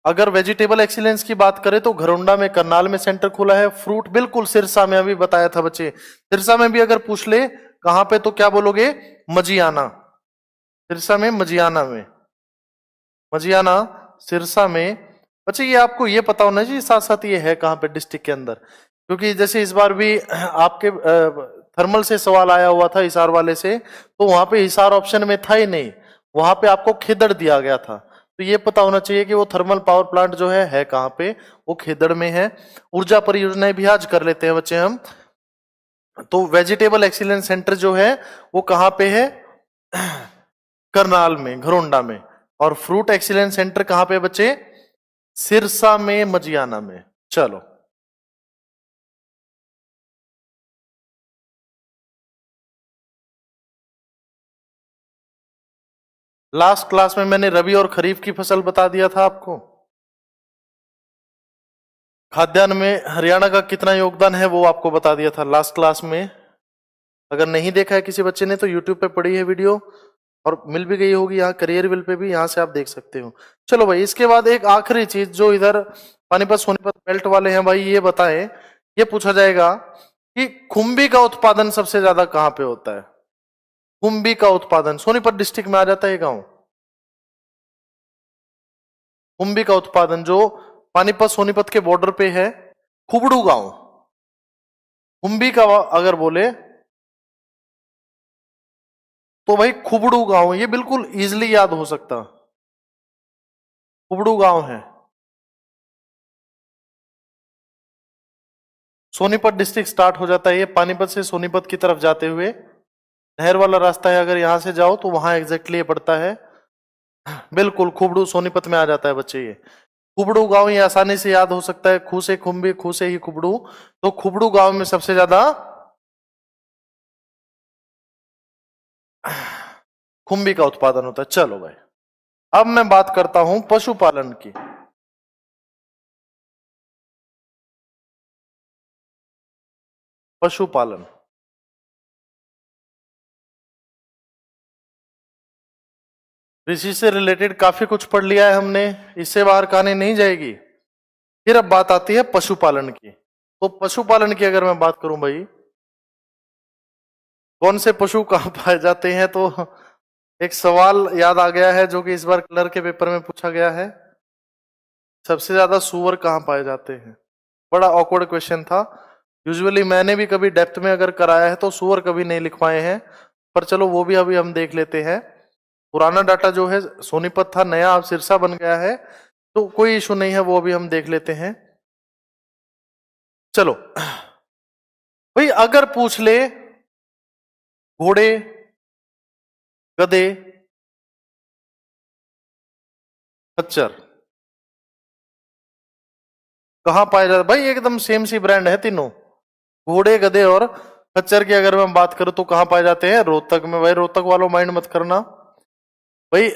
S1: अगर वेजिटेबल एक्सीलेंस की बात करें तो घरौंडा में, करनाल में सेंटर खोला है। फ्रूट बिल्कुल सिरसा में, अभी बताया था बच्चे, सिरसा में भी अगर पूछ ले कहां पे तो क्या बोलोगे? मजियाना। सिरसा में, मजियाना सिरसा में। बच्चे ये आपको ये पता होना चाहिए साथ साथ ये है कहां पे डिस्ट्रिक्ट के अंदर, क्योंकि जैसे इस बार भी आपके थर्मल से सवाल आया हुआ था हिसार वाले से, तो वहां पे हिसार ऑप्शन में था ही नहीं, वहां पे आपको खेदड़ दिया गया था। तो ये पता होना चाहिए कि वो थर्मल पावर प्लांट जो है कहां पे? वो खेदड़ में है। ऊर्जा परियोजनाएं भी आज कर लेते हैं बच्चे हम। तो वेजिटेबल एक्सीलेंस सेंटर जो है वो कहां पे है? करनाल में, घरौंडा में। और फ्रूट एक्सीलेंस सेंटर कहां पे बच्चे? सिरसा में, मजियाना में। चलो लास्ट क्लास में मैंने रबी और खरीफ की फसल बता दिया था आपको। खाद्यान्न में हरियाणा का कितना योगदान है वो आपको बता दिया था लास्ट क्लास में। अगर नहीं देखा है किसी बच्चे ने तो यूट्यूब पे पड़ी है वीडियो, और मिल भी गई होगी यहाँ करियर विल पे भी, यहाँ से आप देख सकते हो। चलो भाई, इसके बाद एक आखिरी चीज जो इधर पानीपत सोनीपत बेल्ट वाले हैं भाई, ये बताएं, ये पूछा जाएगा कि खुम्बी का उत्पादन सबसे ज्यादा कहां पे होता है? खुम्बी का उत्पादन सोनीपत डिस्ट्रिक्ट में आ जाता है गांव। खुम्बी का उत्पादन जो पानीपत सोनीपत के बॉर्डर पे है, खुबड़ू गांव। खुम्बी का अगर बोले तो भाई खुबड़ू गांव, ये बिल्कुल इजीली याद हो सकता, खुबड़ू गांव है। सोनीपत डिस्ट्रिक्ट स्टार्ट हो जाता है ये पानीपत से सोनीपत की तरफ जाते हुए, नहर वाला रास्ता है, अगर यहां से जाओ तो वहां एग्जैक्टली ये पड़ता है। बिल्कुल खुबड़ू सोनीपत में आ जाता है बच्चे। ये खुबड़ू गांव ये आसानी से याद हो सकता है, खू से खुम्बी, खू से ही खुबड़ू। तो खुबड़ू गांव में सबसे ज्यादा खुम्बी का उत्पादन होता है। चलो भाई, अब मैं बात करता हूं पशुपालन की। पशुपालन कृषि से रिलेटेड काफी कुछ पढ़ लिया है हमने, इससे बाहर कहानी नहीं जाएगी। फिर अब बात आती है पशुपालन की। तो पशुपालन की अगर मैं बात करूं भाई, कौन से पशु कहां पाए जाते हैं, तो एक सवाल याद आ गया है जो कि इस बार क्लर्क के पेपर में पूछा गया है, सबसे ज्यादा सुअर कहां पाए जाते हैं? बड़ा ऑकवर्ड क्वेश्चन था। यूजुअली मैंने भी कभी डेप्थ में अगर कराया है तो सुअर कभी नहीं लिखवाए हैं, पर चलो वो भी अभी हम देख लेते हैं। पुराना डाटा जो है सोनीपत था, नया अब सिरसा बन गया है, तो कोई इशू नहीं है, वो अभी हम देख लेते हैं। चलो भाई, अगर पूछ ले घोड़े, गधे, खच्चर कहां पाए जाते? भाई एकदम सेम सी ब्रांड है तीनों, घोड़े, गधे और खच्चर की अगर मैं बात करूं तो कहां पाए जाते हैं? रोहतक में। भाई रोहतक वालों माइंड मत करना भाई,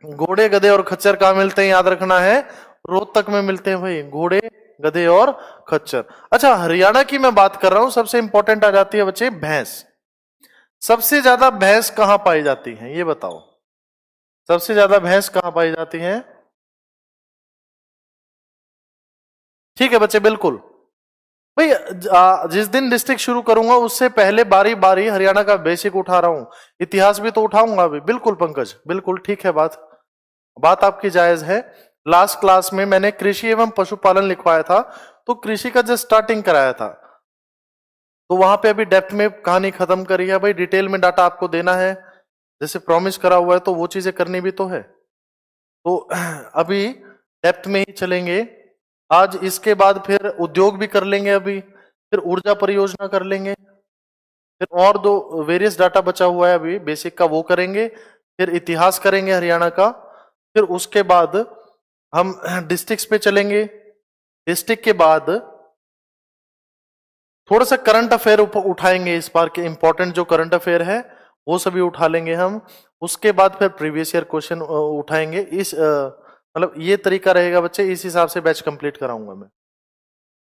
S1: घोड़े, गधे और खच्चर कहां मिलते हैं याद रखना है? रोहतक में मिलते हैं भाई घोड़े, गधे और खच्चर। अच्छा, हरियाणा की मैं बात कर रहा हूं, सबसे इंपॉर्टेंट आ जाती है बच्चे भैंस। सबसे ज्यादा भैंस कहां पाई जाती है, ये बताओ, सबसे ज्यादा भैंस कहां पाई जाती है? ठीक है बच्चे, बिल्कुल भाई। जिस दिन डिस्ट्रिक्ट शुरू करूंगा उससे पहले बारी बारी हरियाणा का बेसिक उठा रहा हूं, इतिहास भी तो उठाऊंगा अभी। बिल्कुल पंकज, बिल्कुल ठीक है, बात बात आपकी जायज है। लास्ट क्लास में मैंने कृषि एवं पशुपालन लिखवाया था, तो कृषि का जस्ट स्टार्टिंग कराया था, तो वहां पे अभी डेप्थ में कहानी खत्म करी है भाई। डिटेल में डाटा आपको देना है, जैसे प्रॉमिस करा हुआ है, तो वो चीजें करनी भी तो है। तो अभी डेप्थ में ही चलेंगे आज। इसके बाद फिर उद्योग भी कर लेंगे, अभी फिर ऊर्जा परियोजना कर लेंगे, फिर और दो वेरियस डाटा बचा हुआ है अभी बेसिक का, वो करेंगे, फिर इतिहास करेंगे हरियाणा का, फिर उसके बाद हम डिस्ट्रिक्ट्स पे चलेंगे। डिस्ट्रिक्ट के बाद थोड़ा सा करंट अफेयर उठाएंगे इस बार के, इंपॉर्टेंट जो करंट अफेयर है वो सभी उठा लेंगे हम। उसके बाद फिर प्रीवियस ईयर क्वेश्चन उठाएंगे। इस मतलब ये तरीका रहेगा बच्चे, इस हिसाब से बैच कंप्लीट कराऊंगा मैं।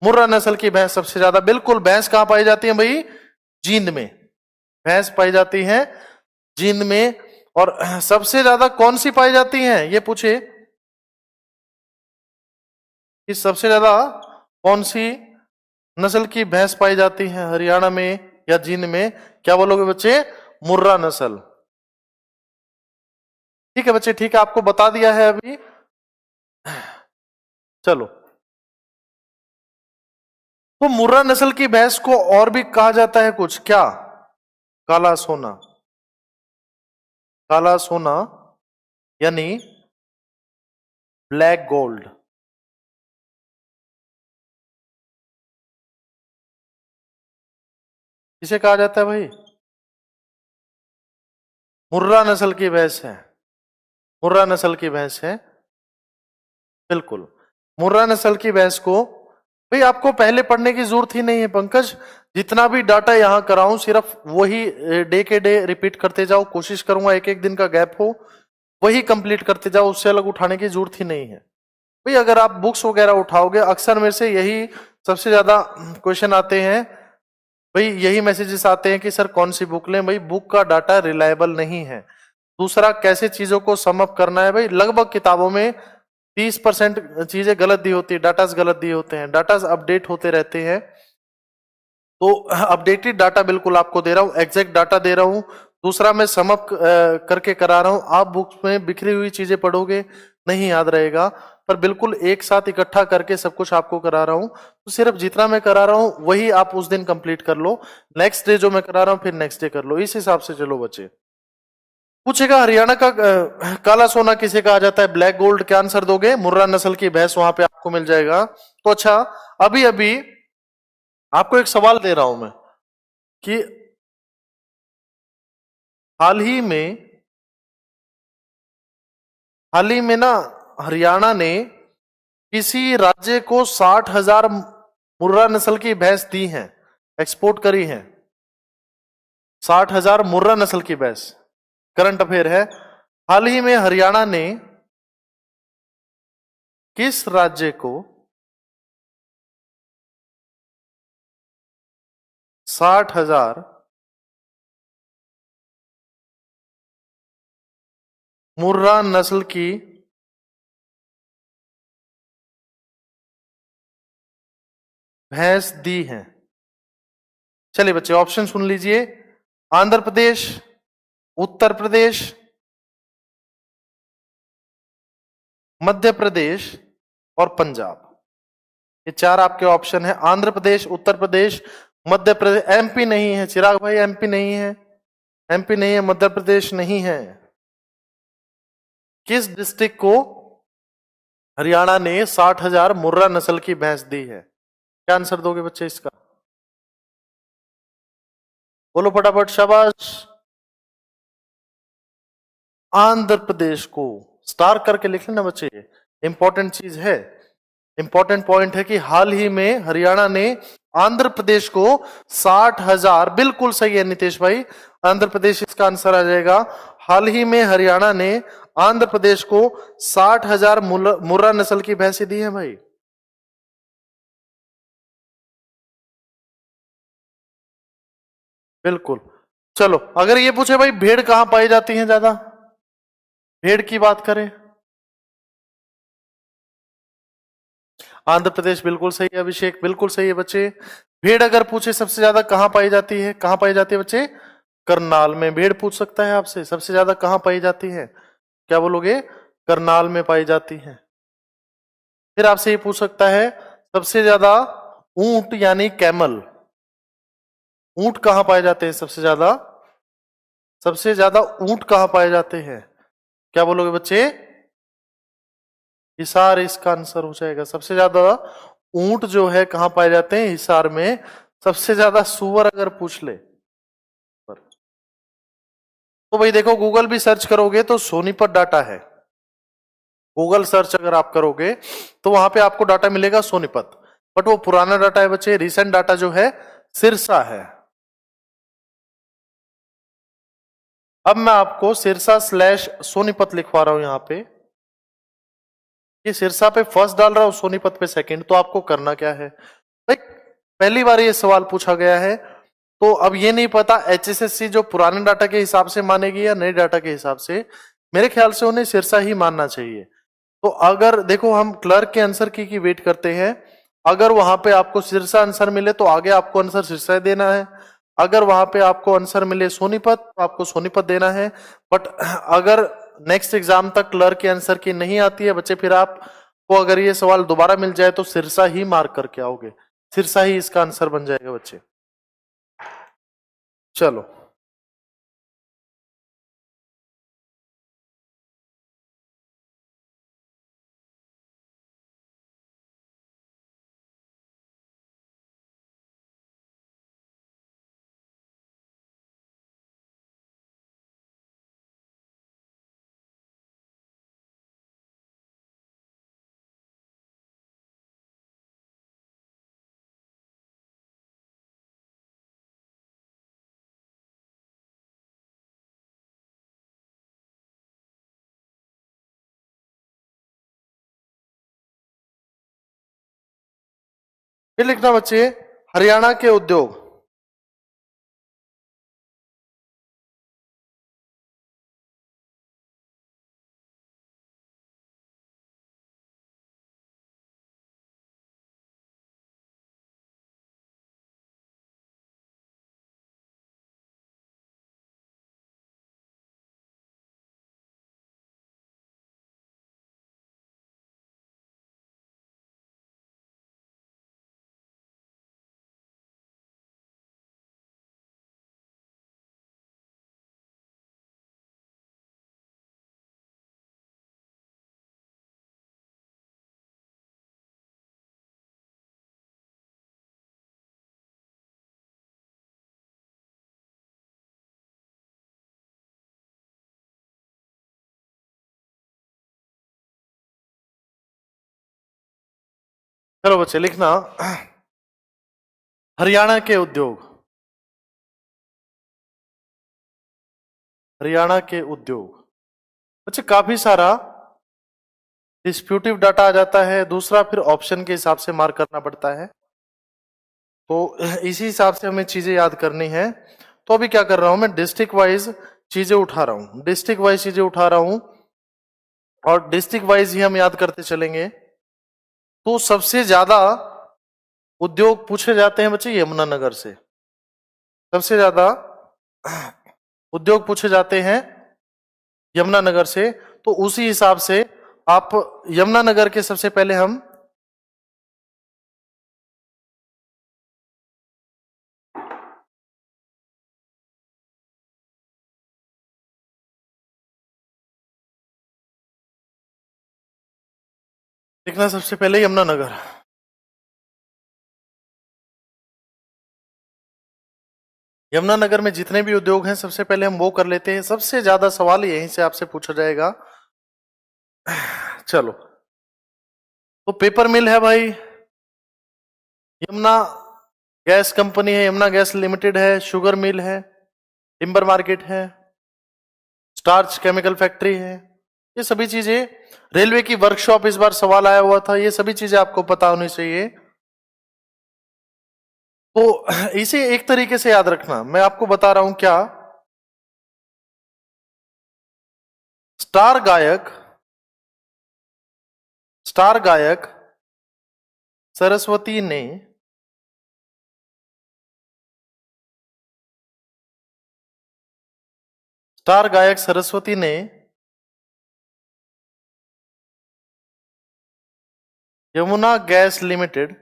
S1: मुर्रा नस्ल की भैंस सबसे ज्यादा, बिल्कुल। भैंस कहां पाई जाती है भाई? जींद में भैंस पाई जाती है, जींद में। और सबसे ज्यादा कौन सी पाई जाती है, ये पूछे कि सबसे ज्यादा कौन सी नस्ल की भैंस पाई जाती है हरियाणा में या जींद में? क्या बोलोगे बच्चे? मुर्रा नस्ल। ठीक है बच्चे, ठीक है, आपको बता दिया है अभी। चलो, तो मुर्रा नस्ल की भैंस को और भी कहा जाता है कुछ, क्या? काला सोना, काला सोना यानी ब्लैक गोल्ड। किसे कहा जाता है भाई? मुर्रा नस्ल की भैंस है, मुर्रा नस्ल की भैंस है, बिल्कुल। मुर्रा नस्ल की भैंस को भाई आपको पहले पढ़ने की जरूरत ही नहीं है पंकज। जितना भी डाटा यहां कराऊं सिर्फ वही डे के डे रिपीट करते जाओ। कोशिश करूंगा एक एक दिन का गैप हो, वही कंप्लीट करते जाओ, उससे अलग उठाने की जरूरत ही नहीं है भाई। अगर आप बुक्स वगैरह उठाओगे, अक्सर में से यही सबसे ज्यादा क्वेश्चन आते हैं भाई, यही मैसेजेस आते हैं कि सर कौन सी बुक लें। भाई बुक का डाटा रिलायबल नहीं है। दूसरा, कैसे चीजों को सम अप करना है भाई। लगभग किताबों में 30% चीजें गलत दी होती है, डाटास गलत दिए होते हैं, डाटास अपडेट होते रहते हैं। तो अपडेटेड डाटा बिल्कुल आपको दे रहा हूं, एग्जैक्ट डाटा दे रहा हूं। दूसरा, मैं समअप करके करा रहा हूं। आप बुक्स में बिखरी हुई चीजें पढ़ोगे नहीं याद रहेगा, पर बिल्कुल एक साथ इकट्ठा करके सब कुछ आपको करा रहा हूं। तो सिर्फ जितना मैं करा रहा हूं वही आप उस दिन कंप्लीट कर लो, नेक्स्ट डे जो मैं करा रहा हूं फिर नेक्स्ट डे कर लो, इस हिसाब से चलो बच्चे। पूछेगा हरियाणा का काला सोना किसे कहा जाता है, ब्लैक गोल्ड, क्या आंसर दोगे? मुर्रा नस्ल की भैंस वहां पे आपको मिल जाएगा। तो अच्छा, अभी अभी आपको एक सवाल दे रहा हूं मैं कि हाल ही में ना हरियाणा ने किसी राज्य को 60,000 मुर्रा नस्ल की भैंस दी हैं, एक्सपोर्ट करी हैं। 60,000 मुर्रा नस्ल की भैंस, करंट अफेयर है। हाल ही में हरियाणा ने किस राज्य को 60,000 मुर्रा नस्ल की भैंस दी है? चलिए बच्चे, ऑप्शन सुन लीजिए। आंध्र प्रदेश, उत्तर प्रदेश, मध्य प्रदेश और पंजाब। ये चार आपके ऑप्शन है। आंध्र प्रदेश, उत्तर प्रदेश, मध्य प्रदेश। एमपी नहीं है चिराग भाई, एमपी नहीं है, एमपी नहीं है, मध्य प्रदेश नहीं है। किस डिस्ट्रिक्ट को हरियाणा ने 60,000 मुर्रा नस्ल की भैंस दी है? क्या आंसर दोगे बच्चे इसका? बोलो फटाफट, शाबाश। आंध्र प्रदेश को स्टार करके लिख लेना बच्चे, इंपॉर्टेंट चीज है, इंपॉर्टेंट पॉइंट है कि हाल ही में हरियाणा ने आंध्र प्रदेश को 60,000, बिल्कुल सही है नितेश भाई, आंध्र प्रदेश इसका आंसर आ जाएगा। हाल ही में हरियाणा ने आंध्र प्रदेश को 60,000 मुर्रा नस्ल की भैंसें दी है भाई। बिल्कुल। चलो अगर ये पूछे भाई भेड़ कहां पाई जाती है ज्यादा, भेड़ की बात करें, आंध्र प्रदेश बिल्कुल सही है, अभिषेक बिल्कुल सही है बच्चे। भेड़ अगर पूछे सबसे ज्यादा कहां पाई जाती है, कहां पाई जाती है बच्चे, करनाल में। भेड़ पूछ सकता है आपसे सबसे ज्यादा कहां पाई जाती है, क्या बोलोगे, करनाल में पाई जाती है। फिर आपसे ये पूछ सकता है सबसे ज्यादा ऊंट यानी कैमल, ऊंट कहां पाए जाते हैं सबसे ज्यादा, सबसे ज्यादा ऊंट कहां पाए जाते हैं, क्या बोलोगे बच्चे, हिसार इसका आंसर हो जाएगा। सबसे ज्यादा ऊंट जो है कहां पाए जाते हैं, हिसार में। सबसे ज्यादा सुअर अगर पूछ ले तो भाई देखो गूगल भी सर्च करोगे तो सोनीपत डाटा है, गूगल सर्च अगर आप करोगे तो वहां पे आपको डाटा मिलेगा सोनीपत, बट वो पुराना डाटा है बच्चे, रिसेंट डाटा जो है सिरसा है। अब मैं आपको सिरसा स्लैश सोनीपत लिखवा रहा हूं यहां पे, ये सिरसा पे फर्स्ट डाल रहा हूं, सोनीपत पे सेकंड, तो आपको करना क्या है भाई, पहली बार ये सवाल पूछा गया है, तो अब ये नहीं पता एचएसएससी जो पुराने डाटा के हिसाब से मानेगी या नए डाटा के हिसाब से, मेरे ख्याल से उन्हें सिरसा ही मानना चाहिए। तो अगर देखो हम क्लर्क के आंसर की वेट करते हैं, अगर वहां पे आपको सिरसा आंसर मिले तो आगे आपको आंसर सिरसा देना है, अगर वहां पे आपको आंसर मिले सोनीपत तो आपको सोनीपत देना है। बट अगर नेक्स्ट एग्जाम तक क्लर्क के आंसर की नहीं आती है बच्चे, फिर आपको अगर ये सवाल दोबारा मिल जाए तो सिरसा ही मार्क करके आओगे, सिरसा ही इसका आंसर बन जाएगा बच्चे। चलो फिर लिखना बच्चे हरियाणा के उद्योग, चलो बच्चे लिखना हरियाणा के उद्योग, हरियाणा के उद्योग बच्चे काफी सारा डिस्प्यूटिव डाटा आ जाता है, दूसरा फिर ऑप्शन के हिसाब से मार्क करना पड़ता है, तो इसी हिसाब से हमें चीजें याद करनी है। तो अभी क्या कर रहा हूं मैं, डिस्ट्रिक्ट वाइज चीजें उठा रहा हूं, डिस्ट्रिक्ट वाइज चीजें उठा रहा हूं और डिस्ट्रिक्ट वाइज ही हम याद करते चलेंगे। तो सबसे ज्यादा उद्योग पूछे जाते हैं बच्चे यमुनानगर से, सबसे ज्यादा उद्योग पूछे जाते हैं यमुनानगर से, तो उसी हिसाब से आप यमुनानगर के सबसे पहले हम देखना, सबसे पहले यमुनानगर, यमुनानगर में जितने भी उद्योग हैं सबसे पहले हम वो कर लेते हैं, सबसे ज्यादा सवाल यहीं से आपसे पूछा जाएगा। चलो तो पेपर मिल है भाई, यमुना गैस कंपनी है, यमुना गैस लिमिटेड है, शुगर मिल है, टिम्बर मार्केट है, स्टार्च केमिकल फैक्ट्री है, ये सभी चीजें, रेलवे की वर्कशॉप इस बार सवाल आया हुआ था, ये सभी चीजें आपको पता होनी चाहिए। तो इसे एक तरीके से याद रखना, मैं आपको बता रहा हूं क्या, स्टार गायक सरस्वती ने यमुना गैस लिमिटेड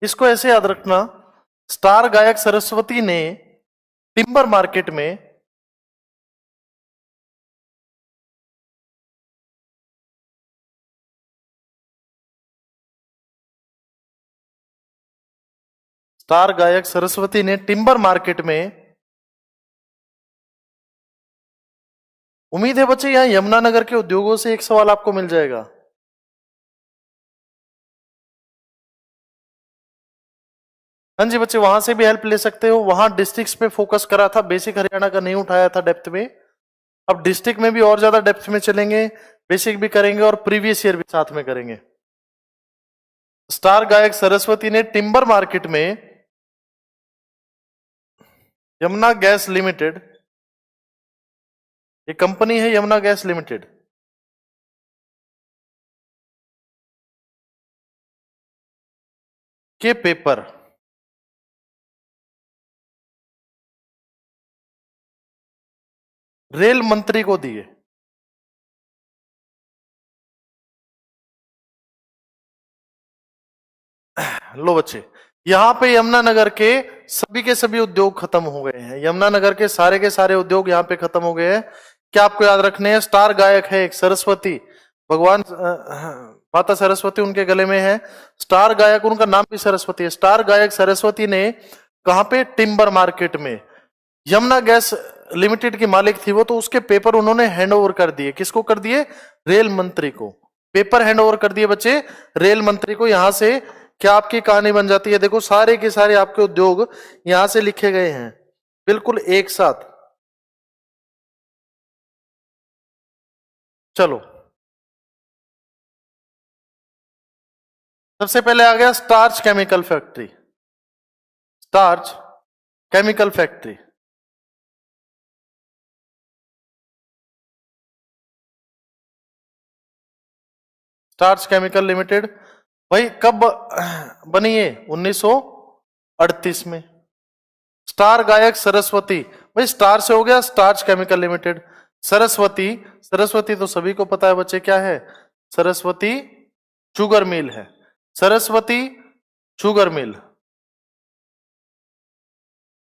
S1: इसको ऐसे याद रखना, स्टार गायक सरस्वती ने टिम्बर मार्केट में टिम्बर मार्केट में, उम्मीद है बच्चे यहां यमुनानगर के उद्योगों से एक सवाल आपको मिल जाएगा। हाँ जी बच्चे, वहां से भी हेल्प ले सकते हो, वहां डिस्ट्रिक्ट्स पे फोकस करा था, बेसिक हरियाणा का नहीं उठाया था डेप्थ में। अब डिस्ट्रिक्ट में भी और ज्यादा डेप्थ में चलेंगे, बेसिक भी करेंगे और प्रीवियस ईयर भी साथ में करेंगे। स्टार गायक सरस्वती ने टिम्बर मार्केट में यमुना गैस लिमिटेड, ये कंपनी है यमुना गैस लिमिटेड, के पेपर रेल मंत्री को दिए। लो बच्चे, यहां पे यमुनानगर के सभी उद्योग खत्म हो गए हैं, यमुनानगर के सारे उद्योग यहां पे खत्म हो गए हैं। क्या आपको याद रखने हैं, स्टार गायक है एक सरस्वती, भगवान माता सरस्वती उनके गले में है, स्टार गायक उनका नाम भी सरस्वती है। स्टार गायक सरस्वती ने कहां पे, टिम्बर मार्केट में, यमुना गैस लिमिटेड की मालिक थी वो, तो उसके पेपर उन्होंने हैंड ओवर कर दिए, किसको कर दिए, रेल मंत्री को, पेपर हैंड ओवर कर दिए बच्चे रेल मंत्री को। यहां से क्या आपकी कहानी बन जाती है, देखो सारे के सारे आपके उद्योग यहां से लिखे गए हैं बिल्कुल एक साथ। चलो सबसे पहले आ गया starch chemical factory, starch chemical factory, starch chemical limited भाई कब बनी है, 1938 में। स्टार गायक सरस्वती, भाई स्टार से हो गया starch chemical limited, Saraswati, Saraswati तो सभी को पता है बच्चे क्या है, सरस्वती शुगर मिल है, सरस्वती शुगर मिल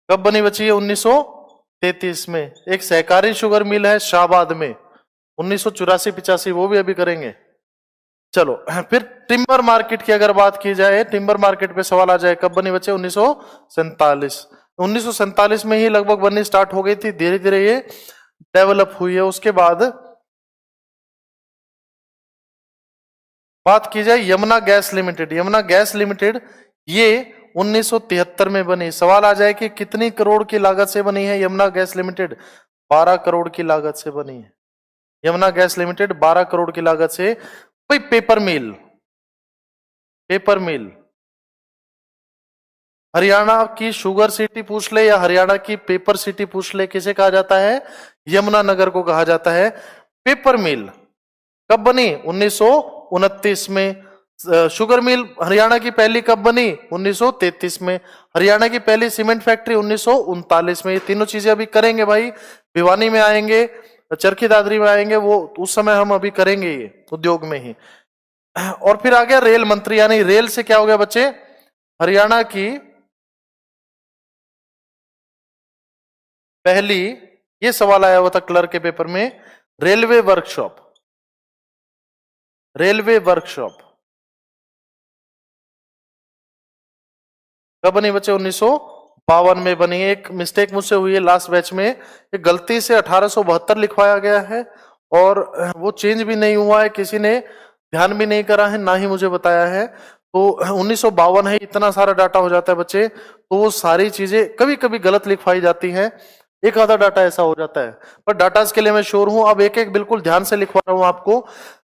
S1: कब बनी बच्ची है, 1933 में। एक सहकारी शुगर मिल है शाहबाद में, 1984-85, वो भी अभी करेंगे। चलो फिर टिम्बर मार्केट की अगर बात की जाए, टिम्बर मार्केट पे सवाल आ जाए, कब बनी बच्चे, 1947 में ही लगभग बननी स्टार्ट हो गई थी, धीरे धीरे ये डेवलप हुई है। उसके बाद बात की जाए Yamuna gas limited, Yamuna gas limited ये 1973 में बनी। सवाल आ जाए कि कितनी करोड़ की लागत से बनी है यमुना गैस लिमिटेड, 12 करोड़ की लागत से बनी है यमुना गैस लिमिटेड, 12 करोड़ की लागत से। भाई पेपर मिल, पेपर मिल, हरियाणा की शुगर सिटी पूछ ले या हरियाणा की पेपर सिटी पूछ ले, किसे कहा जाता है, यमुनानगर को कहा जाता है। पेपर मिल कब बनी, 1929 में। शुगर मिल हरियाणा की पहली कब बनी, 1933 में। हरियाणा की पहली सीमेंट फैक्ट्री 1939 में। ये तीनों चीजें अभी करेंगे भाई, भिवानी में आएंगे, चरखी दादरी में आएंगे, वो उस समय हम अभी करेंगे ये उद्योग में ही। और फिर आ गया रेल मंत्री, यानी रेल से क्या हो गया बच्चे, हरियाणा की पहली, ये सवाल आया हुआ था क्लर्क के पेपर में, रेलवे वर्कशॉप, रेलवे वर्कशॉप कब बनी बच्चे, 1952 में बनी। एक मिस्टेक मुझसे हुई है लास्ट बैच में, एक गलती से 1872 लिखवाया गया है और वो चेंज भी नहीं हुआ है, किसी ने ध्यान भी नहीं करा है, ना ही मुझे बताया है। तो 1952 है, इतना सारा डाटा हो जाता है बच्चे, तो वो सारी चीजें कभी कभी गलत लिखवाई जाती हैं, एक आधा डाटा ऐसा हो जाता है, पर डाटा के लिए मैं श्योर हूं। अब एक एक बिल्कुल ध्यान से लिखवा रहा हूं आपको।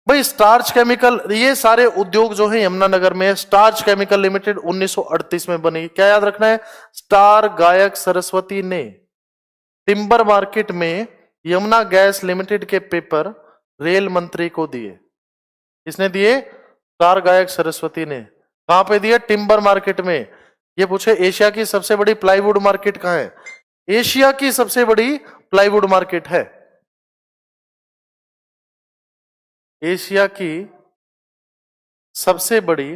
S1: भाई स्टार्च केमिकल, ये सारे उद्योग जो है यमुनानगर में है। स्टार्च केमिकल लिमिटेड 1938 में बनी, क्या याद रखना है, स्टार गायक सरस्वती ने टिम्बर मार्केट में यमुना गैस लिमिटेड के पेपर रेल मंत्री को दिए। किसने दिए, स्टार गायक सरस्वती ने। कहां पे दिए, टिम्बर मार्केट में। ये पूछे एशिया की सबसे बड़ी प्लाईवुड मार्केट कहां है, एशिया की सबसे बड़ी प्लाईवुड मार्केट है, एशिया की सबसे बड़ी,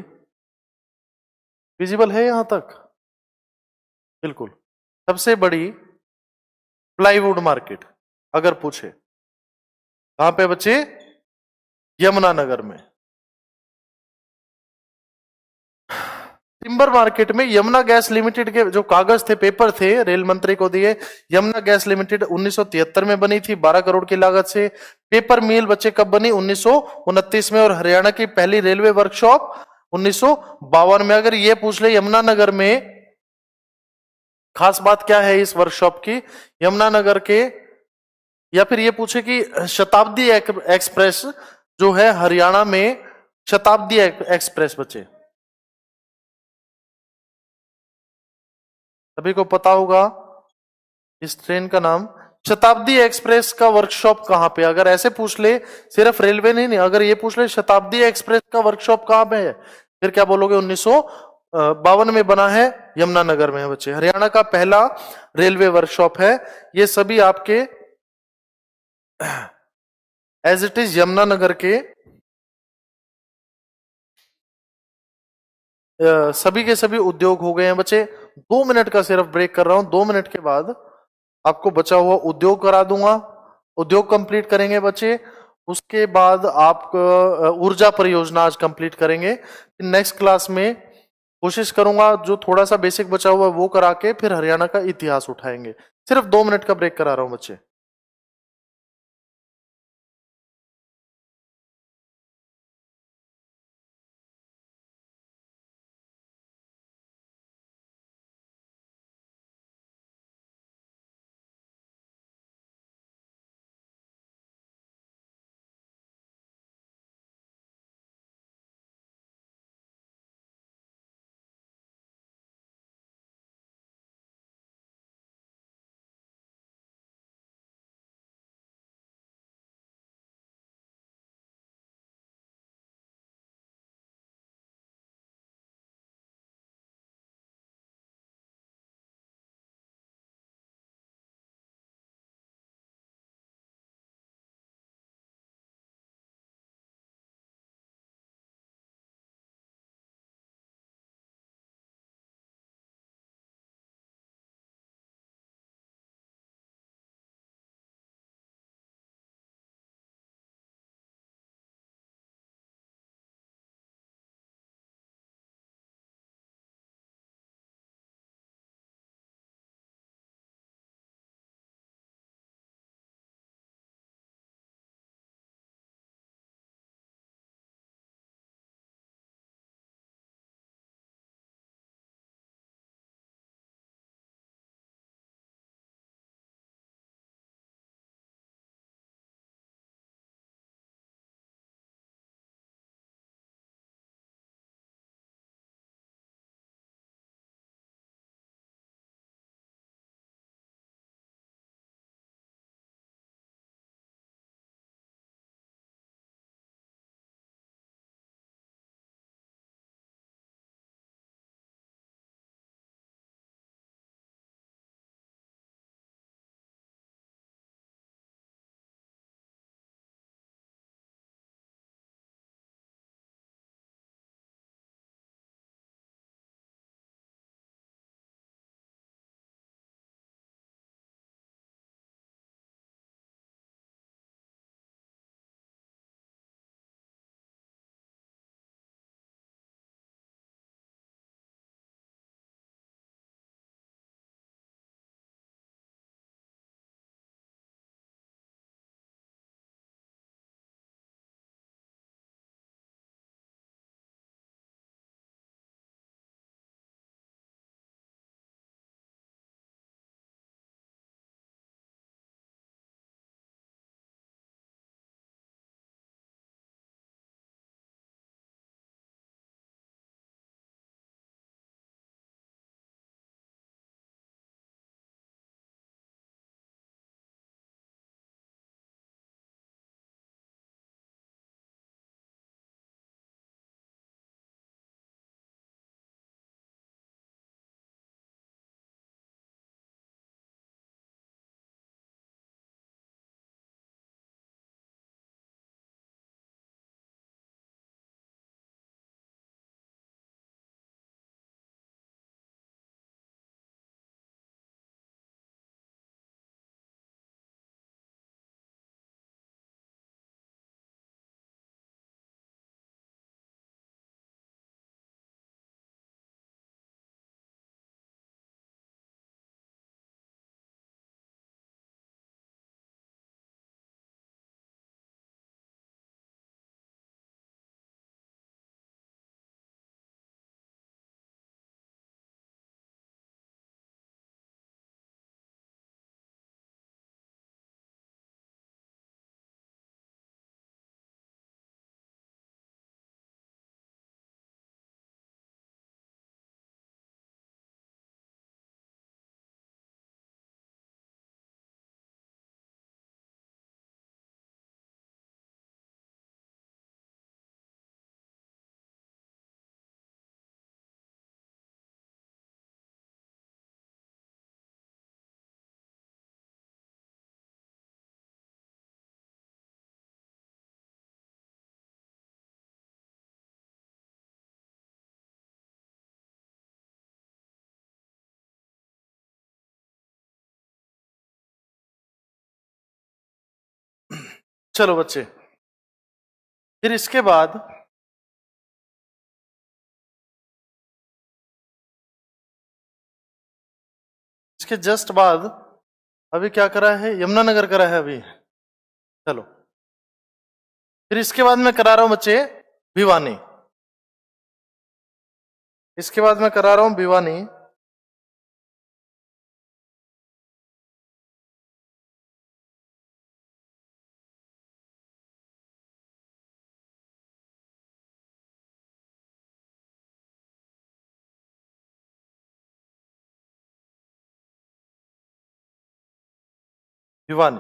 S1: विजिबल है यहां तक, बिल्कुल, सबसे बड़ी प्लाईवुड मार्केट अगर पूछे कहां पे बच्चे, यमुनानगर में। टिम्बर मार्केट में यमुना गैस लिमिटेड के जो कागज थे, पेपर थे, रेल मंत्री को दिए। यमुना गैस लिमिटेड 1973 में बनी थी 12 करोड़ की लागत से। पेपर मिल बच्चे कब बनी, 1929 में। और हरियाणा की पहली रेलवे वर्कशॉप 1952 में। अगर ये पूछ ले यमुनानगर में खास बात क्या है इस वर्कशॉप की, यमुनानगर के, या फिर ये पूछे कि शताब्दी एक्सप्रेस जो है हरियाणा में, शताब्दी एक्सप्रेस बच्चे सभी को पता होगा इस ट्रेन का नाम, शताब्दी एक्सप्रेस का वर्कशॉप कहां पे, अगर ऐसे पूछ ले, सिर्फ रेलवे नहीं, अगर ये पूछ ले शताब्दी एक्सप्रेस का वर्कशॉप कहां पे है, फिर क्या बोलोगे, 1952 में बना है, यमुनानगर में है बच्चे। हरियाणा का पहला रेलवे वर्कशॉप है। ये सभी आपके एज इट इज यमुनानगर के सभी के सभी उद्योग हो गए हैं बच्चे। 2 मिनट का सिर्फ ब्रेक कर रहा हूं, 2 मिनट के बाद आपको बचा हुआ उद्योग करा दूंगा, उद्योग कंप्लीट करेंगे बच्चे। उसके बाद आप ऊर्जा परियोजना आज कंप्लीट करेंगे। नेक्स्ट क्लास में कोशिश करूंगा जो थोड़ा सा बेसिक बचा हुआ है वो करा के फिर हरियाणा का इतिहास उठाएंगे। सिर्फ 2 मिनट का ब्रेक करा रहा हूं बच्चे। चलो बच्चे, फिर इसके बाद इसके जस्ट बाद अभी क्या करा है, यमुनानगर करा है अभी। चलो, फिर इसके बाद मैं करा रहा हूं बच्चे भिवानी। इसके बाद मैं करा रहा हूं भिवानी। भिवानी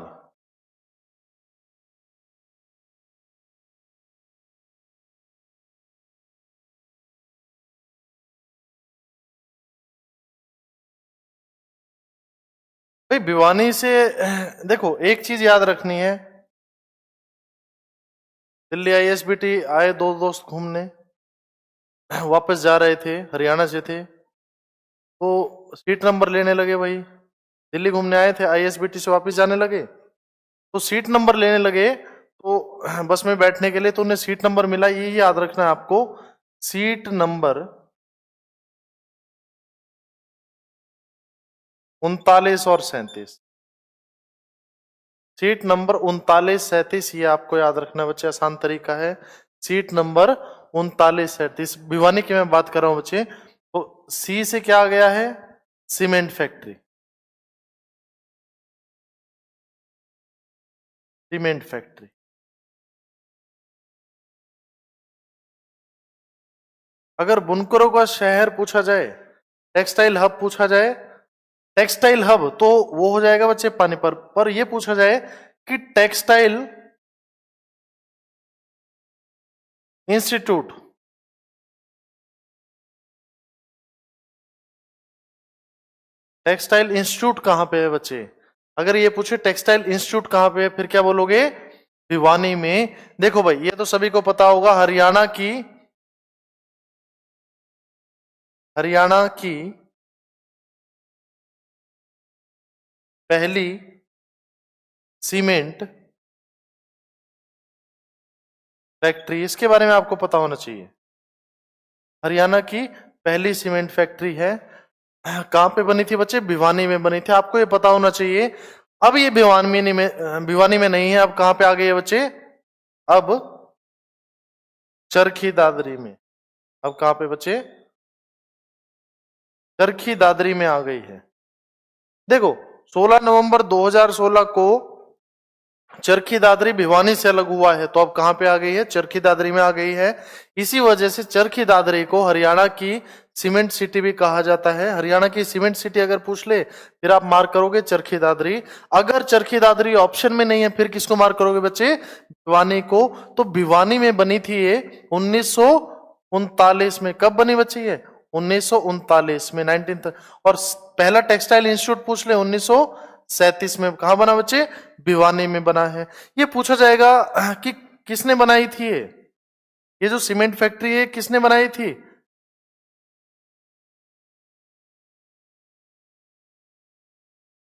S1: भाई, भिवानी से देखो एक चीज याद रखनी है। दिल्ली आईएसबीटी आए दो दोस्त घूमने, वापस जा रहे थे, हरियाणा से थे, तो सीट नंबर लेने लगे भाई। दिल्ली घूमने आए थे, आईएसबीटी से वापस जाने लगे, तो सीट नंबर लेने लगे, तो बस में बैठने के लिए, तो उन्हें सीट नंबर मिला। ये याद रखना है आपको, सीट नंबर 39 और 37। सीट नंबर 39 37, ये आपको याद रखना है बच्चे, आसान तरीका है। सीट नंबर 39 37 भिवानी की मैं बात कर रहा हूं बच्चे। तो सी से क्या आ गया है, सीमेंट फैक्ट्री। Cement factory. अगर बुनकरों का शहर पूछा जाए, टेक्सटाइल हब पूछा जाए, टेक्सटाइल हब तो वो हो जाएगा बच्चे पानीपत। पर ये पूछा जाए कि टेक्सटाइल इंस्टीट्यूट, टेक्सटाइल इंस्टीट्यूट कहां पे है बच्चे, अगर ये पूछे टेक्सटाइल इंस्टीट्यूट कहां पे है, फिर क्या बोलोगे, भिवानी में। देखो भाई, ये तो सभी को पता होगा, हरियाणा की पहली सीमेंट फैक्ट्री, इसके बारे में आपको पता होना चाहिए। हरियाणा की पहली सीमेंट फैक्ट्री है, कहां पे बनी थी बच्चे, भिवानी में बनी थी, आपको ये पता होना चाहिए। अब ये भिवानी में नहीं है, अब कहां पे आ गई है बच्चे, अब चरखी दादरी में। अब कहां पे बच्चे, चरखी दादरी में आ गई है। देखो 16 नवंबर 2016 को चरखी दादरी भिवानी से अलग हुआ है, तो अब कहां पे आ गई है, चरखी दादरी में आ गई है। इसी वजह से चरखी दादरी को हरियाणा की सीमेंट सिटी भी कहा जाता है। हरियाणा की सीमेंट सिटी अगर पूछ ले, फिर आप मार्क करोगे चरखी दादरी। अगर चरखी दादरी ऑप्शन में नहीं है, फिर किसको मार्क करोगे बच्चे, भिवानी को। तो भिवानी में बनी थी ये 1939 में। कब बनी बच्चे ये, 1939 में, 19। और पहला टेक्सटाइल इंस्टीट्यूट पूछ ले, 1937 में। कहा बना बच्चे, भिवानी में बना है। ये पूछा जाएगा कि किसने बनाई थी ये जो सीमेंट फैक्ट्री है किसने बनाई थी,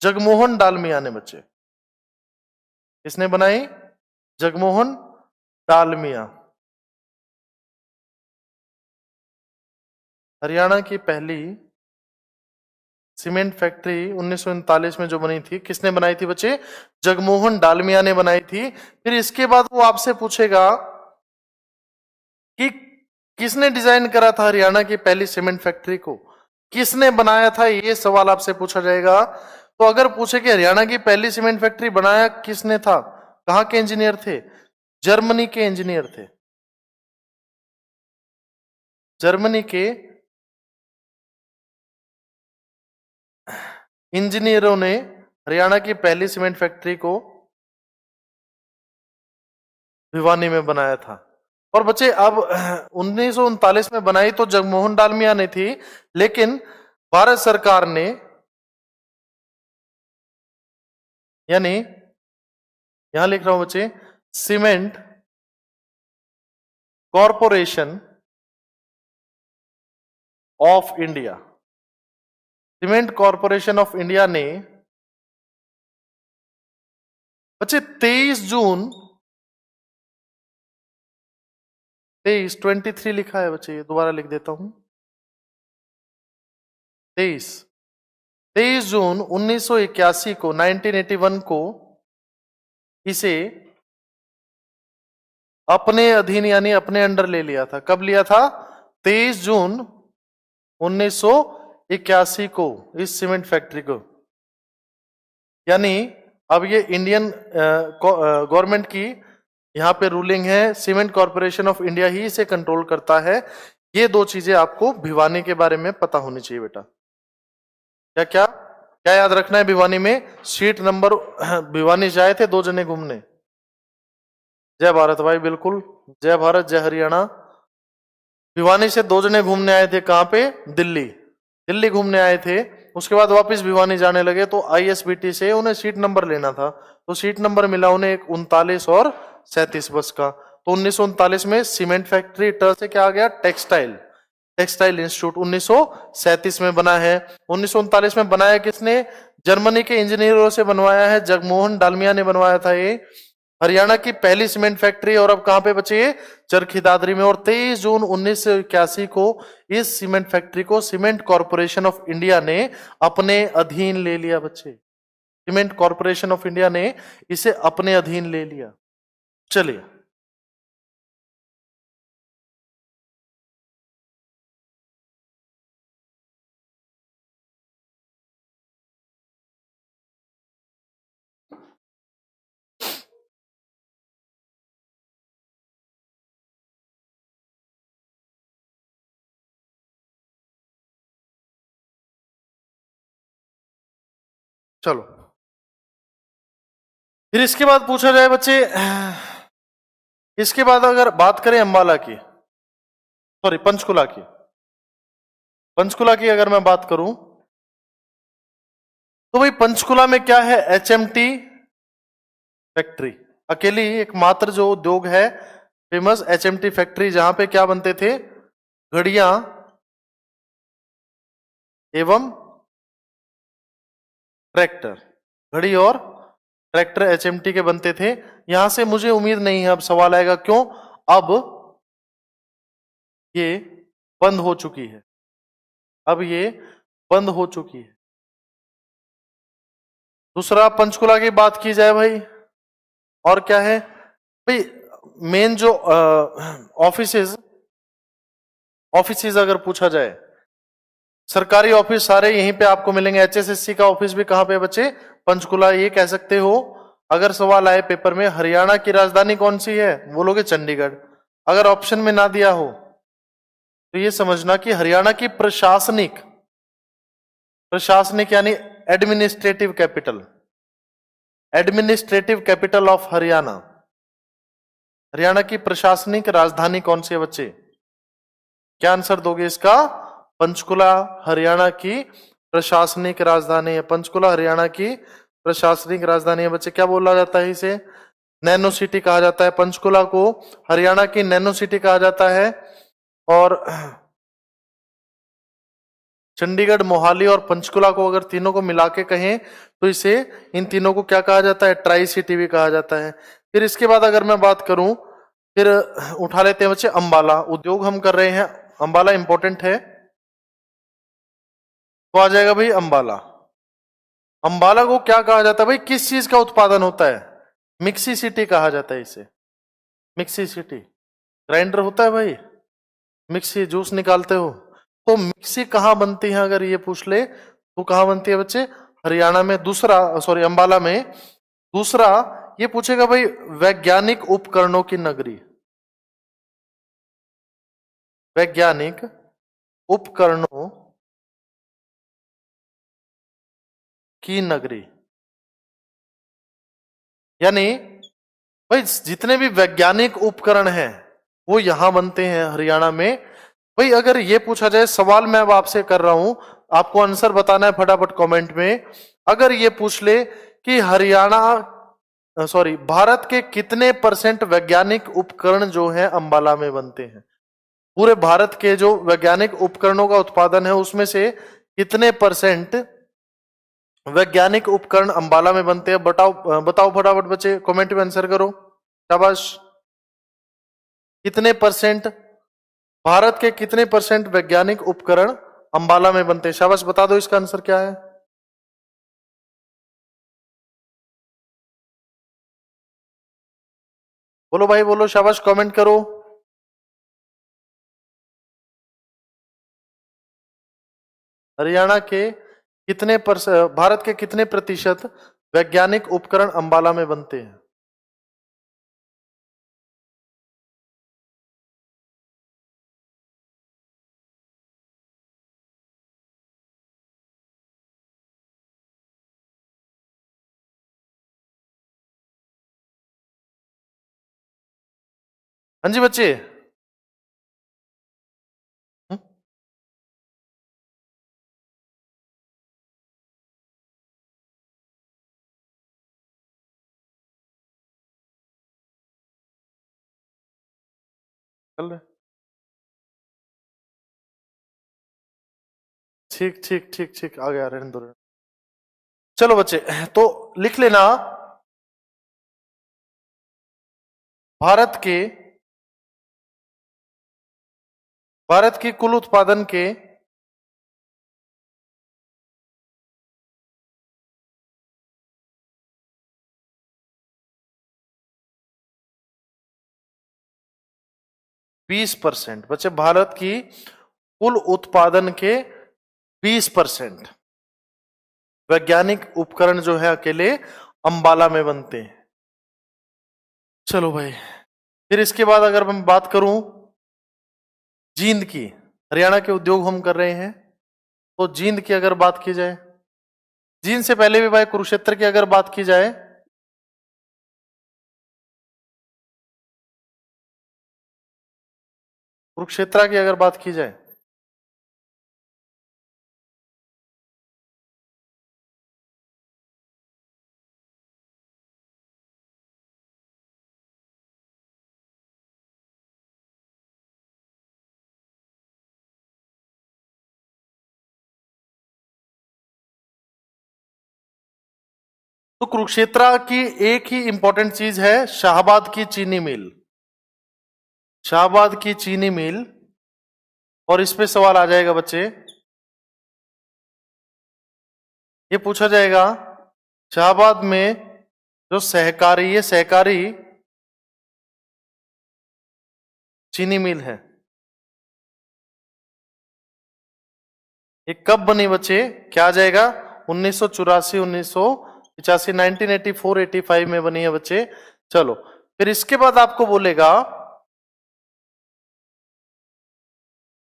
S1: जगमोहन डालमिया ने बच्चे। किसने बनाई, जगमोहन डालमिया। हरियाणा की पहली सीमेंट फैक्ट्री 1939 में जो बनी थी, किसने बनाई थी बच्चे, जगमोहन डालमिया ने बनाई थी। फिर इसके बाद वो आपसे पूछेगा कि किसने डिजाइन करा था हरियाणा की पहली सीमेंट फैक्ट्री को, किसने बनाया था, ये सवाल आपसे पूछा जाएगा। तो अगर पूछे कि हरियाणा की पहली सीमेंट फैक्ट्री बनाया किसने था, कहां के इंजीनियर थे, जर्मनी के इंजीनियर थे। जर्मनी के इंजीनियरों ने हरियाणा की पहली सीमेंट फैक्ट्री को भिवानी में बनाया था। और बच्चे अब 1939 में बनाई तो जगमोहन डालमिया ने थी, लेकिन भारत सरकार ने, यानी यहां लिख रहा हूं बच्चे, cement corporation of India, cement corporation of India ने बच्चे 23 जून 23 लिखा है बच्चे, ये दोबारा लिख देता हूं। 23 जून 1981 को, 1981 को इसे अपने अधीन यानी अपने अंडर ले लिया था। कब लिया था? 23 जून 1981 को इस सीमेंट फैक्ट्री को। यानी अब ये इंडियन गवर्नमेंट की यहां पे रूलिंग है, सीमेंट कॉर्पोरेशन ऑफ इंडिया ही इसे कंट्रोल करता है। ये दो चीजें आपको भिवानी के बारे में पता होनी चाहिए बेटा। क्या क्या क्या याद रखना है भिवानी में? सीट नंबर भिवानी जाए थे 2 जने घूमने। जय भारत भाई, बिल्कुल जय भारत जय हरियाणा। भिवानी से 2 जने घूमने आए थे, कहां पे? दिल्ली। दिल्ली घूमने आए थे, उसके बाद वापस भिवानी जाने लगे, तो आईएसबीटी से उन्हें सीट नंबर लेना था, तो सीट नंबर मिला उन्हें एक 39 और 37 बस का। तो 1939 में सीमेंट फैक्ट्री ट से क्या आ गया? टेक्सटाइल। टेक्सटाइल इंस्टीट्यूट 1937 में बना है। 1939 में बनाया किसने? जर्मनी के इंजीनियरों से बनवाया है, जगमोहन डालमिया ने बनवाया था ये। हरियाणा की पहली सीमेंट फैक्ट्री, और अब कहां पे बची है? चरखी दादरी में। और 23 जून 1981 को इस सीमेंट फैक्ट्री को सीमेंट कॉर्पोरेशन ऑफ इंडिया ने अपने अधीन ले लिया बच्चे। सीमेंट कॉर्पोरेशन ऑफ इंडिया ने इसे अपने अधीन ले लिया। चलिए चलो, फिर इसके बाद पूछा जाए बच्चे, इसके बाद अगर बात करें अंबाला की, सॉरी पंचकुला की, पंचकुला की अगर मैं बात करूं तो भाई पंचकुला में क्या है? एचएमटी फैक्ट्री, अकेली एकमात्र जो उद्योग है फेमस एचएमटी फैक्ट्री, जहां पे क्या बनते थे? घड़ियां एवं ट्रैक्टर। घड़ी और ट्रैक्टर एचएमटी के बनते थे। यहां से मुझे उम्मीद नहीं है अब सवाल आएगा, क्यों? अब ये बंद हो चुकी है, अब ये बंद हो चुकी है। दूसरा, पंचकुला की बात की जाए भाई, और क्या है भाई? मेन जो ऑफिसेज ऑफिसेज अगर पूछा जाए, सरकारी ऑफिस सारे यहीं पे आपको मिलेंगे। एचएसएससी का ऑफिस भी कहां पे है बच्चे? पंचकुला। ये कह सकते हो अगर सवाल आए पेपर में, हरियाणा की राजधानी कौन सी है? बोलोगे चंडीगढ़। अगर ऑप्शन में ना दिया हो तो ये समझना कि हरियाणा की प्रशासनिक, प्रशासनिक यानी administrative capital, administrative capital of Haryana, Haryana की प्रशासनिक राजधानी कौन सी है बच्चे? क्या आंसर दोगे इसका? पंचकुला हरियाणा की प्रशासनिक राजधानी है। पंचकुला हरियाणा की प्रशासनिक राजधानी है बच्चे। क्या बोला जाता है इसे? नैनो सिटी कहा जाता है। पंचकुला को हरियाणा की नैनो सिटी कहा जाता है। और चंडीगढ़, मोहाली और पंचकुला को अगर तीनों को मिला के कहें तो इसे, इन तीनों को क्या कहा जाता है? ट्राई सिटी भी कहा जाता है। फिर इसके बाद अगर मैं बात करूं, फिर उठा लेते हैं बच्चे अंबाला। उद्योग हम कर रहे हैं, अंबाला इंपॉर्टेंट है, तो आ जाएगा भाई अंबाला। अंबाला को क्या कहा जाता है भाई? किस चीज का उत्पादन होता है? मिक्सी सिटी कहा जाता है इसे, मिक्सी सिटी। ग्राइंडर होता है भाई, मिक्सी, जूस निकालते हो, तो मिक्सी कहां बनती है अगर ये पूछ ले तो कहां बनती है बच्चे? हरियाणा में। दूसरा, सॉरी अंबाला में। दूसरा ये पूछेगा भाई वैज्ञानिक उपकरणों की नगरी, वैज्ञानिक उपकरणों की नगरी, यानी भाई जितने भी वैज्ञानिक उपकरण हैं वो यहां बनते हैं हरियाणा में। भाई अगर ये पूछा जाए, सवाल मैं अब आपसे कर रहा हूं, आपको आंसर बताना है फटाफट कमेंट में। अगर ये पूछ ले कि हरियाणा, सॉरी भारत के कितने % वैज्ञानिक उपकरण जो है अंबाला में बनते हैं, पूरे भारत के जो वैज्ञानिक उपकरणों का उत्पादन है उसमें से कितने % वैज्ञानिक उपकरण अंबाला में बनते हैं? बताओ बताओ फटाफट बच्चे, कमेंट में आंसर करो, शाबाश। कितने परसेंट, भारत के कितने परसेंट वैज्ञानिक उपकरण अंबाला में बनते हैं? शाबाश, बता दो इसका आंसर क्या है। बोलो भाई बोलो, शाबाश, कमेंट करो। हरियाणा के कितने भारत के कितने प्रतिशत वैज्ञानिक उपकरण अंबाला में बनते हैं? हाँ जी बच्चे। हम्म, चल रहे। ठीक ठीक ठीक ठीक, आ गया, रहने दो। चलो बच्चे, तो लिख लेना, भारत के भारत की कुल उत्पादन के 20%, बच्चे भारत की कुल उत्पादन के 20% वैज्ञानिक उपकरण जो है अकेले अंबाला में बनते हैं। चलो भाई, फिर इसके बाद अगर मैं बात करूं जींद की, हरियाणा के उद्योग हम कर रहे हैं, तो जींद की अगर बात की जाए, जींद से पहले भी भाई कुरुक्षेत्र की अगर बात की जाए, कुरुक्षेत्र की अगर बात की जाए, तो कुरुक्षेत्र की एक ही इंपॉर्टेंट चीज है, शाहबाद की चीनी मिल, शाहबाद की चीनी मिल। और इस पे सवाल आ जाएगा बच्चे, ये पूछा जाएगा शाहबाद में जो सहकारी, ये सहकारी चीनी मिल है, ये कब बनी बच्चे? क्या आ जाएगा? 1984, 1985, 1984, 85 में बनी है बच्चे। चलो, फिर इसके बाद आपको बोलेगा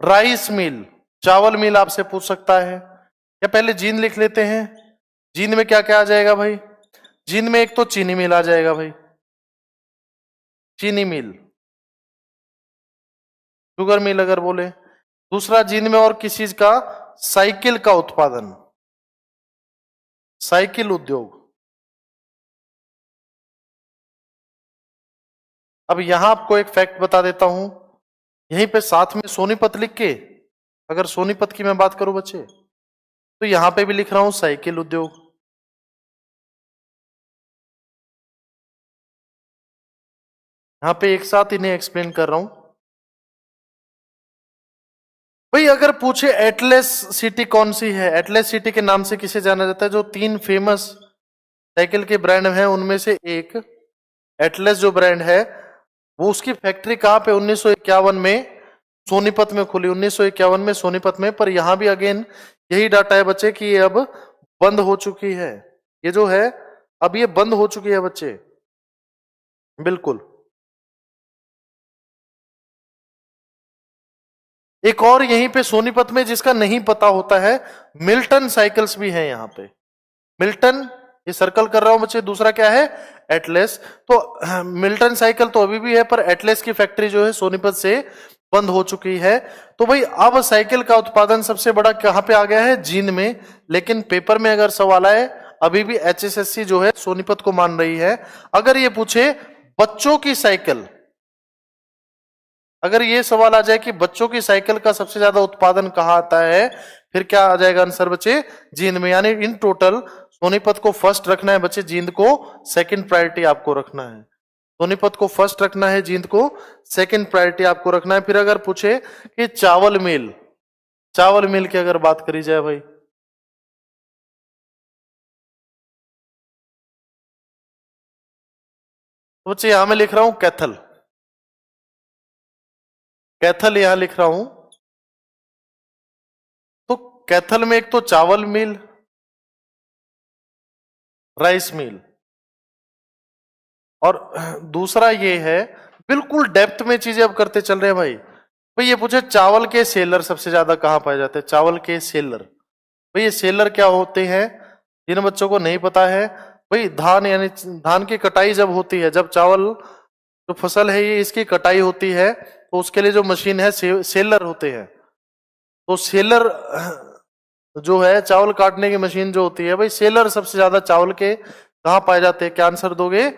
S1: राइस मिल, चावल मिल आपसे पूछ सकता है। या पहले जींद लिख लेते हैं, जींद में क्या क्या आ जाएगा भाई? जींद में एक तो चीनी मिल आ जाएगा भाई, चीनी मिल, शुगर मिल अगर बोले। दूसरा, जींद में और किस चीज का? साइकिल का उत्पादन, साइकिल उद्योग। अब यहां आपको एक फैक्ट बता देता हूं, यहीं पे साथ में सोनीपत लिख के, अगर सोनीपत की मैं बात करूं बच्चे, तो यहां पे भी लिख रहा हूं साइकिल उद्योग। यहां पे एक साथ इन्हें एक्सप्लेन कर रहा हूं भाई। अगर पूछे एटलस सिटी कौन सी है, एटलस सिटी के नाम से किसे जाना जाता है? जो 3 फेमस साइकिल के ब्रांड हैं उनमें से एक एटलस जो ब्रांड है, वो उसकी फैक्ट्री कहां पे? 1951 में सोनीपत में खुली, 1951 में सोनीपत में। पर यहां भी अगेन यही डाटा है बच्चे कि ये अब बंद हो चुकी है, ये जो है अब ये बंद हो चुकी है बच्चे, बिल्कुल। एक और यहीं पे सोनीपत में जिसका नहीं पता होता है, मिल्टन साइकिल्स भी है यहाँ पे, मिल्टन, ये सर्कल कर रहा हूं बच्चे। दूसरा क्या है? एटलस। तो मिल्टन साइकिल तो अभी भी है, पर एटलस की फैक्ट्री जो है सोनीपत से बंद हो चुकी है। तो भाई अब साइकिल का उत्पादन सबसे बड़ा कहां पे आ गया है? जींद में। लेकिन पेपर में अगर सवाल आए, अभी भी एचएसएससी जो है सोनीपत को मान रही है। अगर ये पूछे बच्चों की साइकिल, अगर ये सवाल आ जाए कि बच्चों की साइकिल का सबसे ज्यादा उत्पादन कहां आता है, फिर क्या आ जाएगा आंसर बच्चे? जींद में। यानी इन टोटल सोनीपत को फर्स्ट रखना है बच्चे, जींद को सेकंड प्रायोरिटी आपको रखना है। सोनीपत को फर्स्ट रखना है, जींद को सेकंड प्रायोरिटी आपको रखना है। फिर अगर पूछे कि चावल मिल, चावल मिल की अगर बात करी जाए भाई, तो बच्चे यहां मैं लिख रहा हूं कैथल, कैथल यहां लिख रहा हूं। तो कैथल में एक तो चावल मिल, राइस मिल, और दूसरा ये है, बिल्कुल डेप्थ में चीजें अब करते चल रहे हैं भाई। भाई ये पूछे चावल के सेलर सबसे ज्यादा कहां पाए जाते हैं, चावल के सेलर। भाई ये सेलर क्या होते हैं, जिन बच्चों को नहीं पता है, भाई धान यानी धान की कटाई जब होती है, जब चावल जो फसल है ये इसकी कटाई होती है, तो उसके लिए जो मशीन है सेलर होते हैं। तो सेलर जो है चावल काटने की मशीन जो होती है, भाई सेलर सबसे ज्यादा चावल के कहाँ पाए जाते हैं, क्या आंसर दोगे,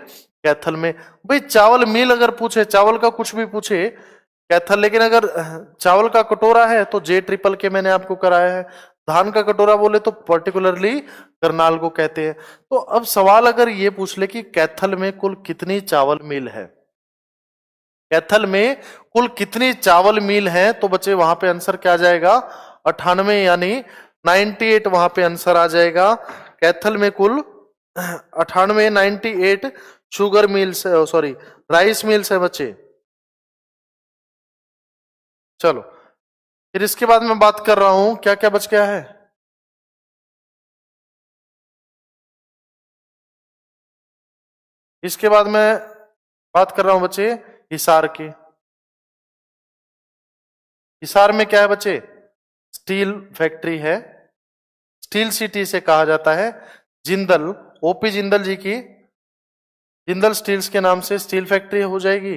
S1: कैथल में। भाई चावल मिल अगर पूछे, चावल का कुछ भी पूछे, कैथल। लेकिन अगर चावल का कटोरा है तो जे ट्रिपल के मैंने आपको कराया है। धान का कटोरा बोले तो पर्टिकुलरली करनाल को कहते हैं। तो अब सवाल अगर ये पूछ ले कि कैथल में कुल कितनी चावल मिल है, कैथल में कुल कितनी चावल मिल है, तो बच्चे वहां पे आंसर क्या आ जाएगा, 98 यानी 98 वहां पे आंसर आ जाएगा। कैथल में कुल 98 98 sugar mills, sorry rice mills है बच्चे। चलो फिर इसके बाद मैं बात कर रहा हूं क्या क्या बच गया है। इसके बाद मैं बात कर रहा हूं बच्चे हिसार की। हिसार में क्या है बच्चे, स्टील फैक्ट्री है, स्टील सिटी से कहा जाता है। जिंदल, ओपी जिंदल जी की जिंदल स्टील्स के नाम से स्टील फैक्ट्री हो जाएगी,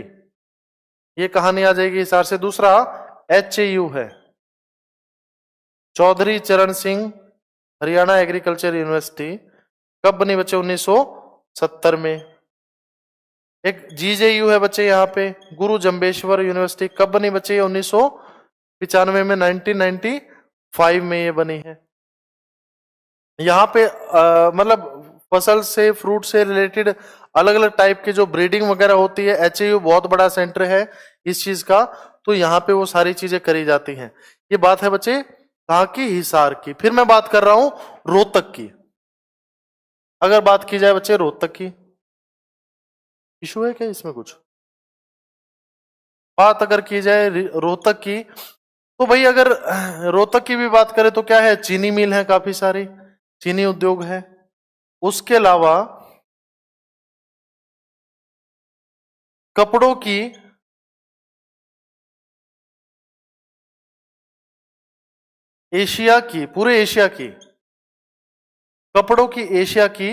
S1: ये कहानी आ जाएगी हिसार से। दूसरा HAU है, चौधरी चरण सिंह हरियाणा एग्रीकल्चर यूनिवर्सिटी, कब बनी बच्चे, 1970 में। एक GJU है बच्चे यहाँ पे, गुरु जम्बेश्वर यूनिवर्सिटी, कब बनी बच्चे, 1995 में, 1995 में ये बनी है। यहाँ पे मतलब फसल से फ्रूट से रिलेटेड अलग अलग टाइप के जो ब्रीडिंग वगैरह होती है, HAU बहुत बड़ा सेंटर है इस चीज का, तो यहाँ पे वो सारी चीजें करी जाती हैं। ये बात है बच्चे कहाँ की, हिसार की। फिर मैं बात कर रहा हूं रोहतक की। अगर बात की जाए बच्चे रोहतक की, इशू है क्या इसमें कुछ, बात अगर की जाए रोहतक की, तो भाई अगर रोहतक की भी बात करें तो क्या है, चीनी मिल है काफी सारी, चीनी उद्योग है। उसके अलावा कपड़ों की, एशिया की, पूरे एशिया की, कपड़ों की एशिया की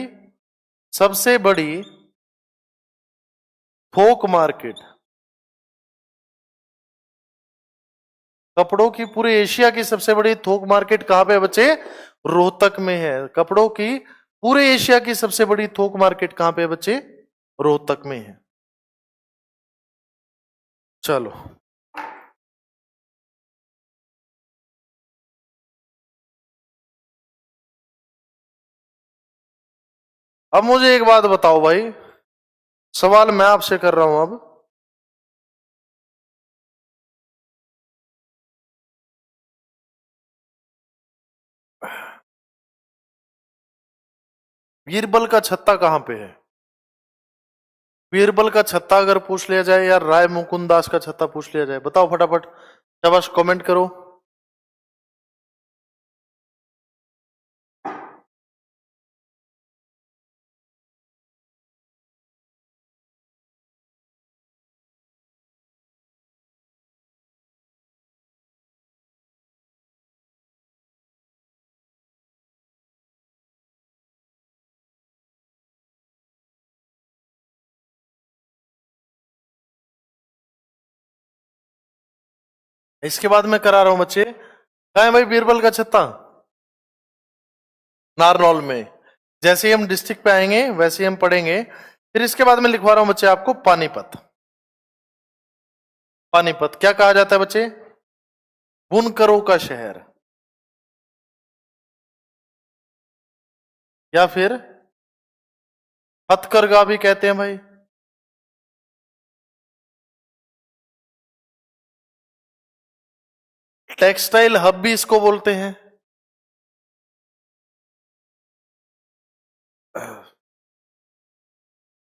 S1: सबसे बड़ी थोक मार्केट, कपड़ों की पूरे एशिया की सबसे बड़ी थोक मार्केट कहां पे है बच्चे, रोहतक में है। कपड़ों की पूरे एशिया की सबसे बड़ी थोक मार्केट कहां पे है बच्चे, रोहतक में है। चलो अब मुझे एक बात बताओ भाई, सवाल मैं आपसे कर रहा हूं अब, बीरबल का छत्ता कहां पे है। बीरबल का छत्ता अगर पूछ लिया जाए या राय मुकुंद दास का छत्ता पूछ लिया जाए, बताओ फटाफट, शाबाश कमेंट करो। इसके बाद मैं करा रहा हूं बच्चे, कहा है भाई बीरबल का छत्ता, नारनौल में। जैसे ही हम डिस्ट्रिक्ट पे आएंगे वैसे ही हम पढ़ेंगे। फिर इसके बाद मैं लिखवा रहा हूं बच्चे आपको पानीपत। पानीपत क्या कहा जाता है बच्चे, बुनकरों का शहर, या फिर हथकरघा भी कहते हैं भाई। टेक्सटाइल हब भी इसको बोलते हैं।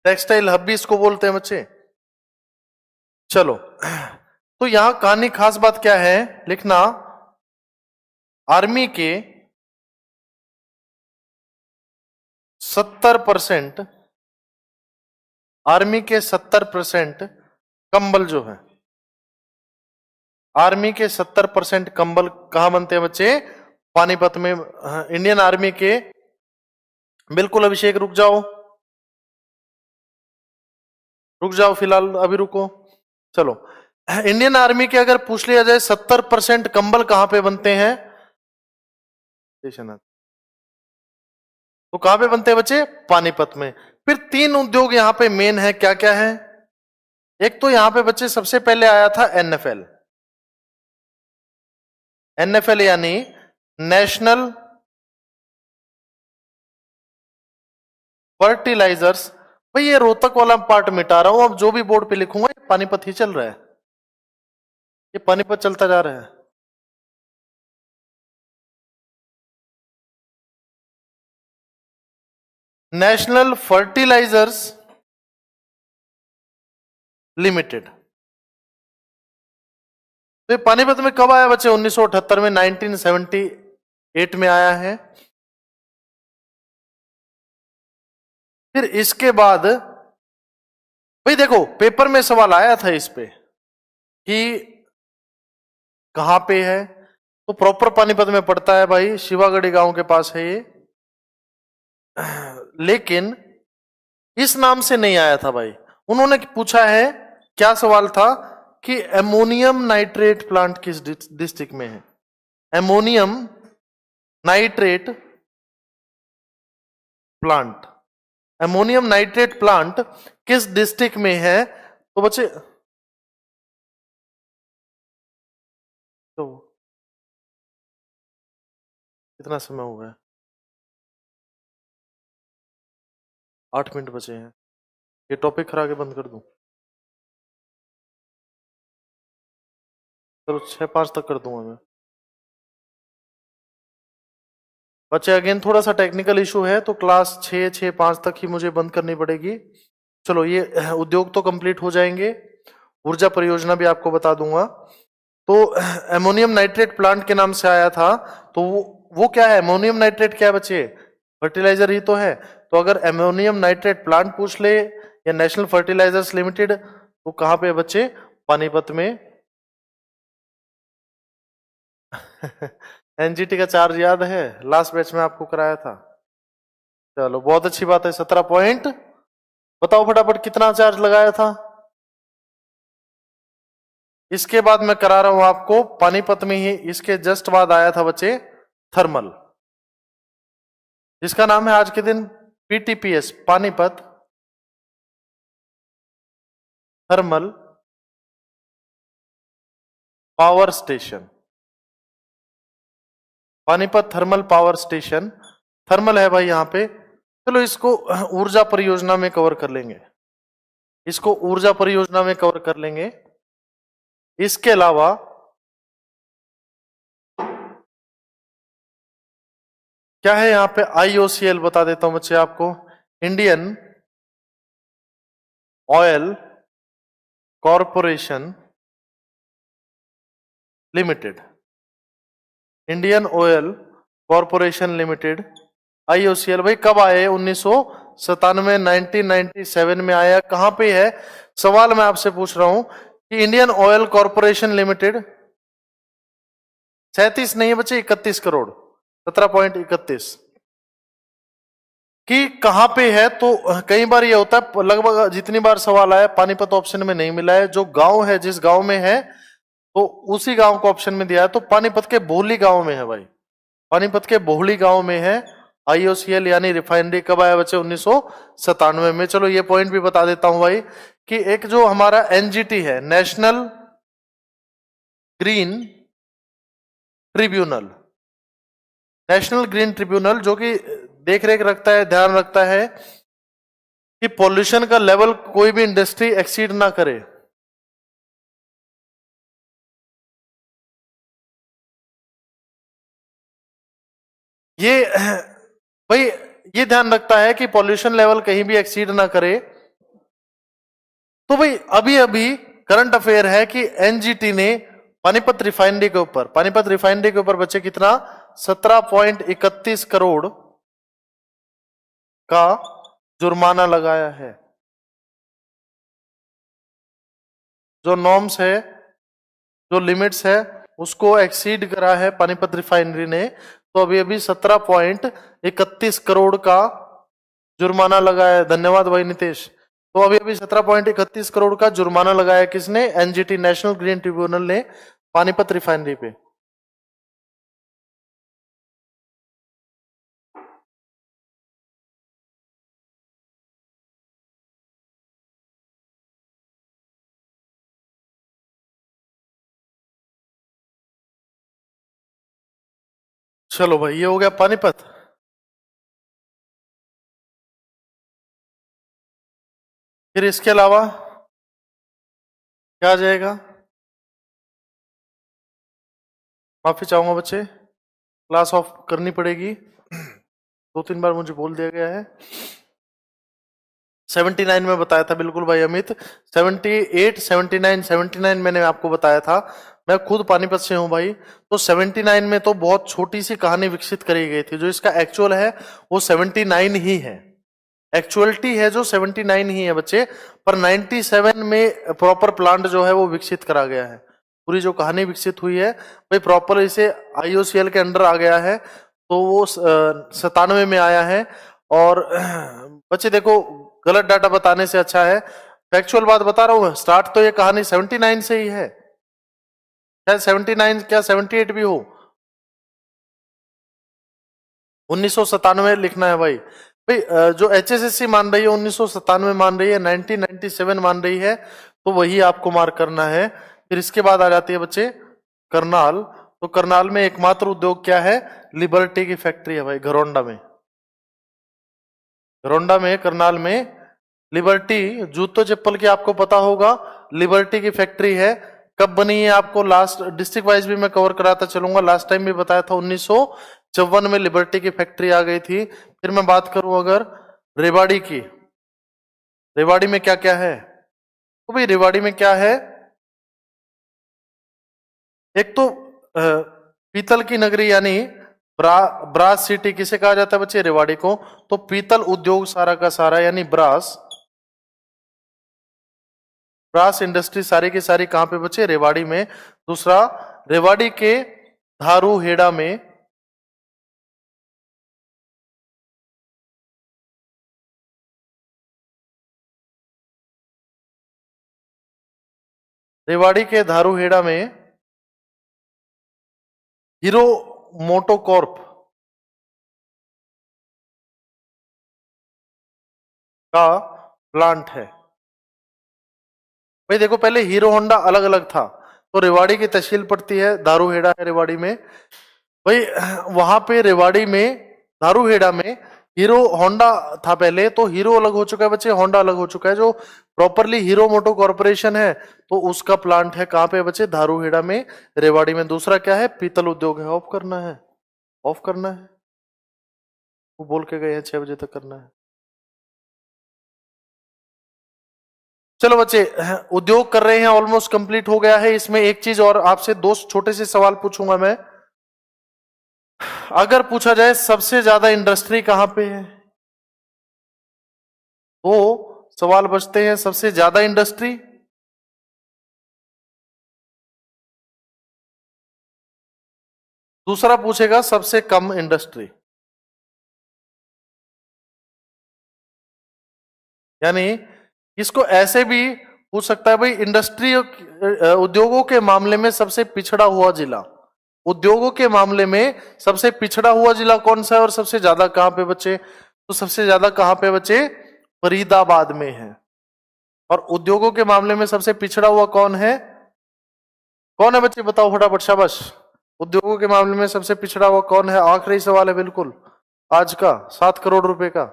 S1: टेक्सटाइल हब भी इसको बोलते हैं बच्चे। चलो, तो यहां कहानी खास बात क्या है लिखना, आर्मी के 70%, आर्मी के 70% कंबल जो है, आर्मी के 70% कंबल कहां बनते हैं बच्चे? पानीपत में। इंडियन आर्मी के, बिल्कुल अभिषेक रुक जाओ, रुक जाओ फिलहाल, अभी रुको। चलो, इंडियन आर्मी के अगर पूछ लिया जाए 70% कंबल कहां पे बनते हैं, तो कहां पे बनते हैं बच्चे? पानीपत में। फिर 3 उद्योग यहां पे मेन है, क्या क्या है? एक तो यहां पे बच्चे सबसे पहले आया था एनएफएल, एनएफएल यानी नेशनल फर्टिलाइजर्स। भाई ये रोहतक वाला पार्ट मिटा रहा हूं, अब जो भी बोर्ड पे लिखूंगा ये पानीपत ही चल रहा है, ये पानीपत चलता जा रहा है। National fertilisers limited. तो ये पानीपत में कब आया बच्चे? 1978 में, 1978 में आया है। फिर इसके बाद भाई देखो पेपर में सवाल आया था इस पे कि कहां पे है, तो प्रॉपर पानीपत में पड़ता है भाई, शिवागढ़ी गांव के पास है ये। लेकिन इस नाम से नहीं आया था भाई, उन्होंने पूछा है, क्या सवाल था कि एमोनियम नाइट्रेट प्लांट किस डिस्ट्रिक्ट में है? Ammonium nitrate plant, ammonium nitrate plant किस डिस्ट्रिक्ट में है? तो बच्चे तो कितना समय हो गया? 8 मिनट बचे हैं, ये टॉपिक खरा के बंद कर दूं? चलो 6-5 तक कर दूंगा मैं। बच्चे अगेन थोड़ा सा टेक्निकल इशू है, तो क्लास 6-5 तक ही मुझे बंद करनी पड़ेगी। चलो, ये उद्योग तो कंप्लीट हो जाएंगे, ऊर्जा परियोजना भी आपको बता दूंगा। तो एमोनियम नाइट्रेट प्लांट के नाम से आया था, तो वो क्या है? एमोनियम नाइट्रेट क्या है बच्चे? फर्टिलाइजर ही तो है। तो अगर एमोनियम नाइट्रेट प्लांट पूछ ले या नेशनल फर्टिलाइजर्स लिमिटेड, तो कहां पे है बच्चे? पानीपत में। एनजीटी का चार्ज याद है? लास्ट बैच में आपको कराया था। चलो बहुत अच्छी बात है, 17 पॉइंट। बताओ फटाफट कितना चार्ज लगाया था? इसके बाद मैं करा रहा हूं आपको पानीपत में ही, इसके जस्ट बाद आया था बच्चे थर्मल, जिसका नाम है आज के दिन PTPS, Panipat thermal power station. Panipat thermal power station, thermal है भाई यहां पे। चलो इसको ऊर्जा परियोजना में कवर कर लेंगे, इसको ऊर्जा परियोजना में कवर कर लेंगे। इसके अलावा क्या है यहां पे? आईओसीएल बता देता हूं बच्चे आपको, Indian oil corporation limited, Indian oil corporation limited, IOCL. भाई कब आए? 1997, 1997 में आया। कहां पे है? सवाल मैं आपसे पूछ रहा हूं कि इंडियन ऑयल कॉरपोरेशन लिमिटेड 37 नहीं है बच्चे, 31 करोड़, 17.31 कि कहां पे है। तो कई बार ये होता है, लगभग जितनी बार सवाल आया पानीपत ऑप्शन में नहीं मिला है, जो गांव है जिस गांव में है तो उसी गांव को ऑप्शन में दिया है। तो पानीपत के बोहली गांव में है भाई, पानीपत के बोहली गांव में है आईओसीएल यानी रिफाइनरी। कब आया बच्चे? 1997 में। चलो ये पॉइंट भी बता देता हूं भाई कि एक जो हमारा एनजीटी है, national green tribunal, national green tribunal जो कि देख रेख रखता है, ध्यान रखता है कि पॉल्यूशन का लेवल कोई भी इंडस्ट्री एक्सीड ना करे। ये भाई ये ध्यान रखता है कि पॉल्यूशन लेवल कहीं भी एक्सीड ना करे। तो भाई अभी अभी करंट अफेयर है कि एनजीटी ने पानीपत रिफाइनरी के ऊपर बच्चे कितना 17.31 करोड़ का जुर्माना लगाया है। जो नॉर्म्स है, जो लिमिट्स है, उसको एक्सीड करा है पानीपत रिफाइनरी ने। तो अभी अभी 17.31 करोड़ का जुर्माना लगाया है। धन्यवाद भाई नितेश। तो अभी अभी 17.31 करोड़ का जुर्माना लगाया किसने? एनजीटी, नेशनल ग्रीन ट्रिब्यूनल ने पानीपत रिफाइनरी पे। चलो भाई ये हो गया पानीपत। फिर इसके अलावा क्या आ जाएगा? माफी चाहूंगा बच्चे, क्लास ऑफ करनी पड़ेगी। 2-3 बार मुझे बोल दिया गया है। 79 में बताया था बिल्कुल भाई अमित। 78, 79, 79 मैंने आपको बताया था। मैं खुद पानीपत से हूं भाई। तो 79 में तो बहुत छोटी सी कहानी विकसित करी गई थी। जो इसका एक्चुअल है वो 79 ही है। एक्चुअलिटी है जो 79 ही है बच्चे। पर 97 में प्रॉपर प्लांट जो है वो विकसित करा गया है। पूरी जो कहानी विकसित हुई है भाई प्रॉपर इसे आईओसीएल के अंडर आ गया है। तो वो 97 में आया है। और बच्चे देखो, गलत डाटा बताने से अच्छा है फैक्चुअल बात बता रहा हूं। स्टार्ट तो ये कहानी 79 से ही है। क्या 79, क्या 78 भी हो? 1997 लिखना है भाई। भाई जो एचएसएससी मान रही है 1997 मान रही है, 1997 मान रही है, तो वही आपको मार्क करना है। फिर इसके बाद आ जाती है बच्चे करनाल। तो करनाल में एकमात्र उद्योग क्या है? लिबर्टी की फैक्ट्री है भाई, घरौंडा में। घरौंडा में, करनाल में लिबर्टी जूतो चप्पल की आपको पता होगा, लिबर्टी की फैक्ट्री है। कब बनी है आपको लास्ट डिस्ट्रिक्ट वाइज भी मैं कवर कराता चलूंगा। लास्ट टाइम भी बताया था 1954 में लिबर्टी की फैक्ट्री आ गई थी। फिर मैं बात करूं अगर रेवाड़ी की, रेवाड़ी में क्या क्या है? तो भाई रेवाड़ी में क्या है? एक तो पीतल की नगरी यानी ब्रास सिटी किसे कहा जाता है बच्चे? रेवाड़ी को। तो पीतल उद्योग सारा का सारा यानी ब्रास, ब्रास इंडस्ट्री सारी की सारी कहां पे बचे? रेवाड़ी में। दूसरा, रेवाड़ी के धारू हेड़ा में, रेवाड़ी के धारूहेड़ा में हीरो मोटोकॉर्प का प्लांट है। भाई देखो, पहले हीरो होंडा अलग अलग था। तो रेवाड़ी की तहसील पड़ती है, धारूहेड़ा है रेवाड़ी में। भाई वहां पे रेवाड़ी में धारूहेड़ा में हीरो होंडा था पहले। तो हीरो अलग हो चुका है बच्चे, होंडा अलग हो चुका है। जो प्रॉपरली हीरो मोटो कॉर्पोरेशन है तो उसका प्लांट है कहां पे बच्चे? धारूहेड़ा में, रेवाड़ी में। दूसरा क्या है? पीतल उद्योग है। ऑफ करना है, ऑफ करना है। वो बोल के गए हैं 6 बजे तक करना है। चलो बच्चे, उद्योग कर रहे हैं, ऑलमोस्ट कंप्लीट हो गया है। इसमें एक चीज और आपसे, दो छोटे से सवाल पूछूंगा मैं। अगर पूछा जाए सबसे ज्यादा इंडस्ट्री कहां पे है, तो सवाल बचते हैं सबसे ज्यादा इंडस्ट्री, दूसरा पूछेगा सबसे कम इंडस्ट्री। यानी इसको ऐसे भी पूछ सकता है भाई, इंडस्ट्री उद्योगों के मामले में सबसे पिछड़ा हुआ जिला, उद्योगों के मामले में सबसे पिछड़ा हुआ जिला कौन सा है और सबसे ज्यादा कहां पे बच्चे? तो सबसे ज्यादा कहां पे बच्चे? फरीदाबाद में है। और उद्योगों के मामले में सबसे पिछड़ा हुआ कौन है? कौन है बच्चे? बताओ फटाफट, शाबाश। उद्योगों के मामले में सबसे पिछड़ा हुआ कौन है? आखिरी सवाल है बिल्कुल आज का, 7 करोड़ रुपए का।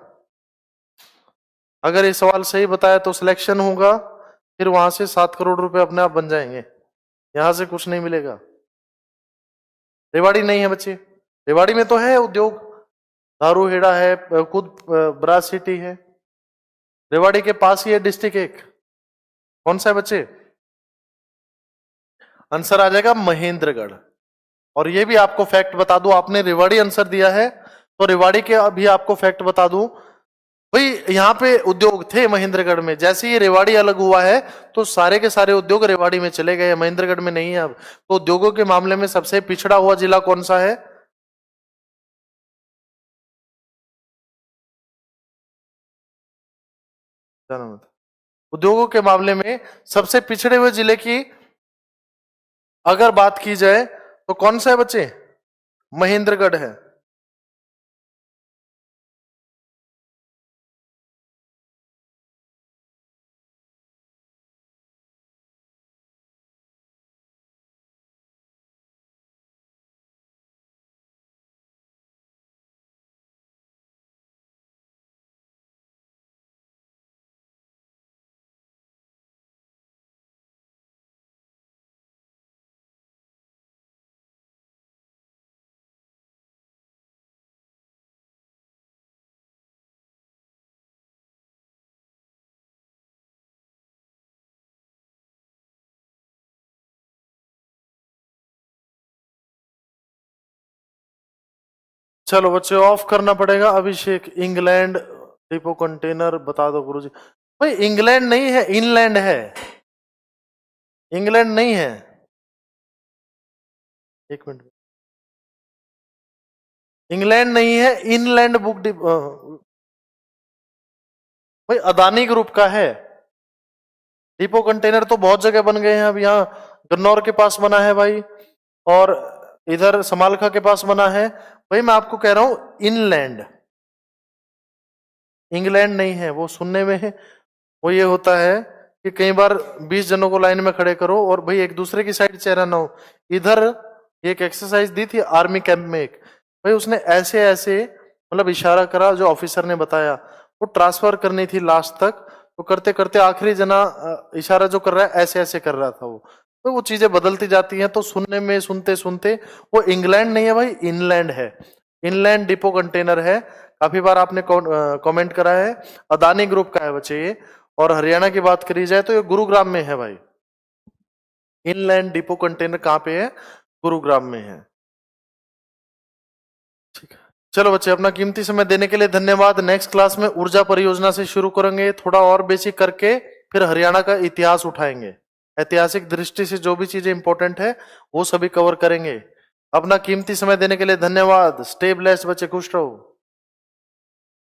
S1: अगर ये सवाल सही बताया तो सिलेक्शन होगा, फिर वहां से 7 करोड़ रुपए अपने आप बन जाएंगे। यहां से कुछ नहीं मिलेगा। रेवाड़ी नहीं है बच्चे, रेवाड़ी में तो है उद्योग, धारूहेड़ा है, खुद ब्रास सिटी है। रेवाड़ी के पास ही है डिस्ट्रिक्ट एक, कौन सा है बच्चे? आंसर आ जाएगा महेंद्रगढ़। और ये भी आपको फैक्ट बता दूं, आपने रेवाड़ी आंसर दिया है तो रेवाड़ी के अभी आपको फैक्ट बता दूं भाई, यहाँ पे उद्योग थे महेंद्रगढ़ में, जैसे ही रेवाड़ी अलग हुआ है तो सारे के सारे उद्योग रेवाड़ी में चले गए, महेंद्रगढ़ में नहीं है अब। तो उद्योगों के मामले में सबसे पिछड़ा हुआ जिला कौन सा है? उद्योगों के मामले में सबसे पिछड़े हुए जिले की अगर बात की जाए तो कौन सा है बच्चे? महेंद्रगढ़ है। चलो बच्चे ऑफ करना पड़ेगा। अभिषेक, इंग्लैंड डिपो कंटेनर बता दो गुरुजी। भाई इंग्लैंड नहीं है, इनलैंड है, इंग्लैंड नहीं है। एक मिनट, इंग्लैंड नहीं है, इनलैंड बुक डिपो भाई अदानी ग्रुप का है। डिपो कंटेनर तो बहुत जगह बन गए हैं, अब यहाँ गन्नौर के पास बना है भाई, और इधर समालखा के पास बना है। भाई मैं आपको कह रहा हूं इनलैंड, इंग्लैंड नहीं है। वो सुनने में है, वो ये होता है कि कई बार 20 जनों को लाइन में खड़े करो और भाई एक दूसरे की साइड चेहरा ना हो। इधर एक एक्सरसाइज दी थी आर्मी कैंप में एक, भाई उसने ऐसे ऐसे मतलब इशारा करा, जो ऑफिसर ने बताया वो ट्रांसफर करनी थी लास्ट तक, तो करते करते आखिरी जना इशारा जो कर रहा है ऐसे ऐसे कर रहा था वो। तो वो चीजें बदलती जाती हैं, तो सुनने में सुनते सुनते वो इंग्लैंड नहीं है भाई, इनलैंड है। इनलैंड डिपो कंटेनर है, काफी बार आपने कमेंट करा है। अदानी ग्रुप का है बच्चे ये। और हरियाणा की बात करी जाए तो ये गुरुग्राम में है भाई। इनलैंड डिपो कंटेनर कहाँ पे है? गुरुग्राम में है। ठीक है, चलो बच्चे अपना कीमती समय देने के लिए धन्यवाद। नेक्स्ट क्लास में ऊर्जा परियोजना से शुरू करेंगे, थोड़ा और बेसिक करके फिर हरियाणा का इतिहास उठाएंगे। ऐतिहासिक दृष्टि से जो भी चीजें इंपॉर्टेंट है वो सभी कवर करेंगे। अपना कीमती समय देने के लिए धन्यवाद। स्टे ब्लेस्ड बच्चे, खुश रहो।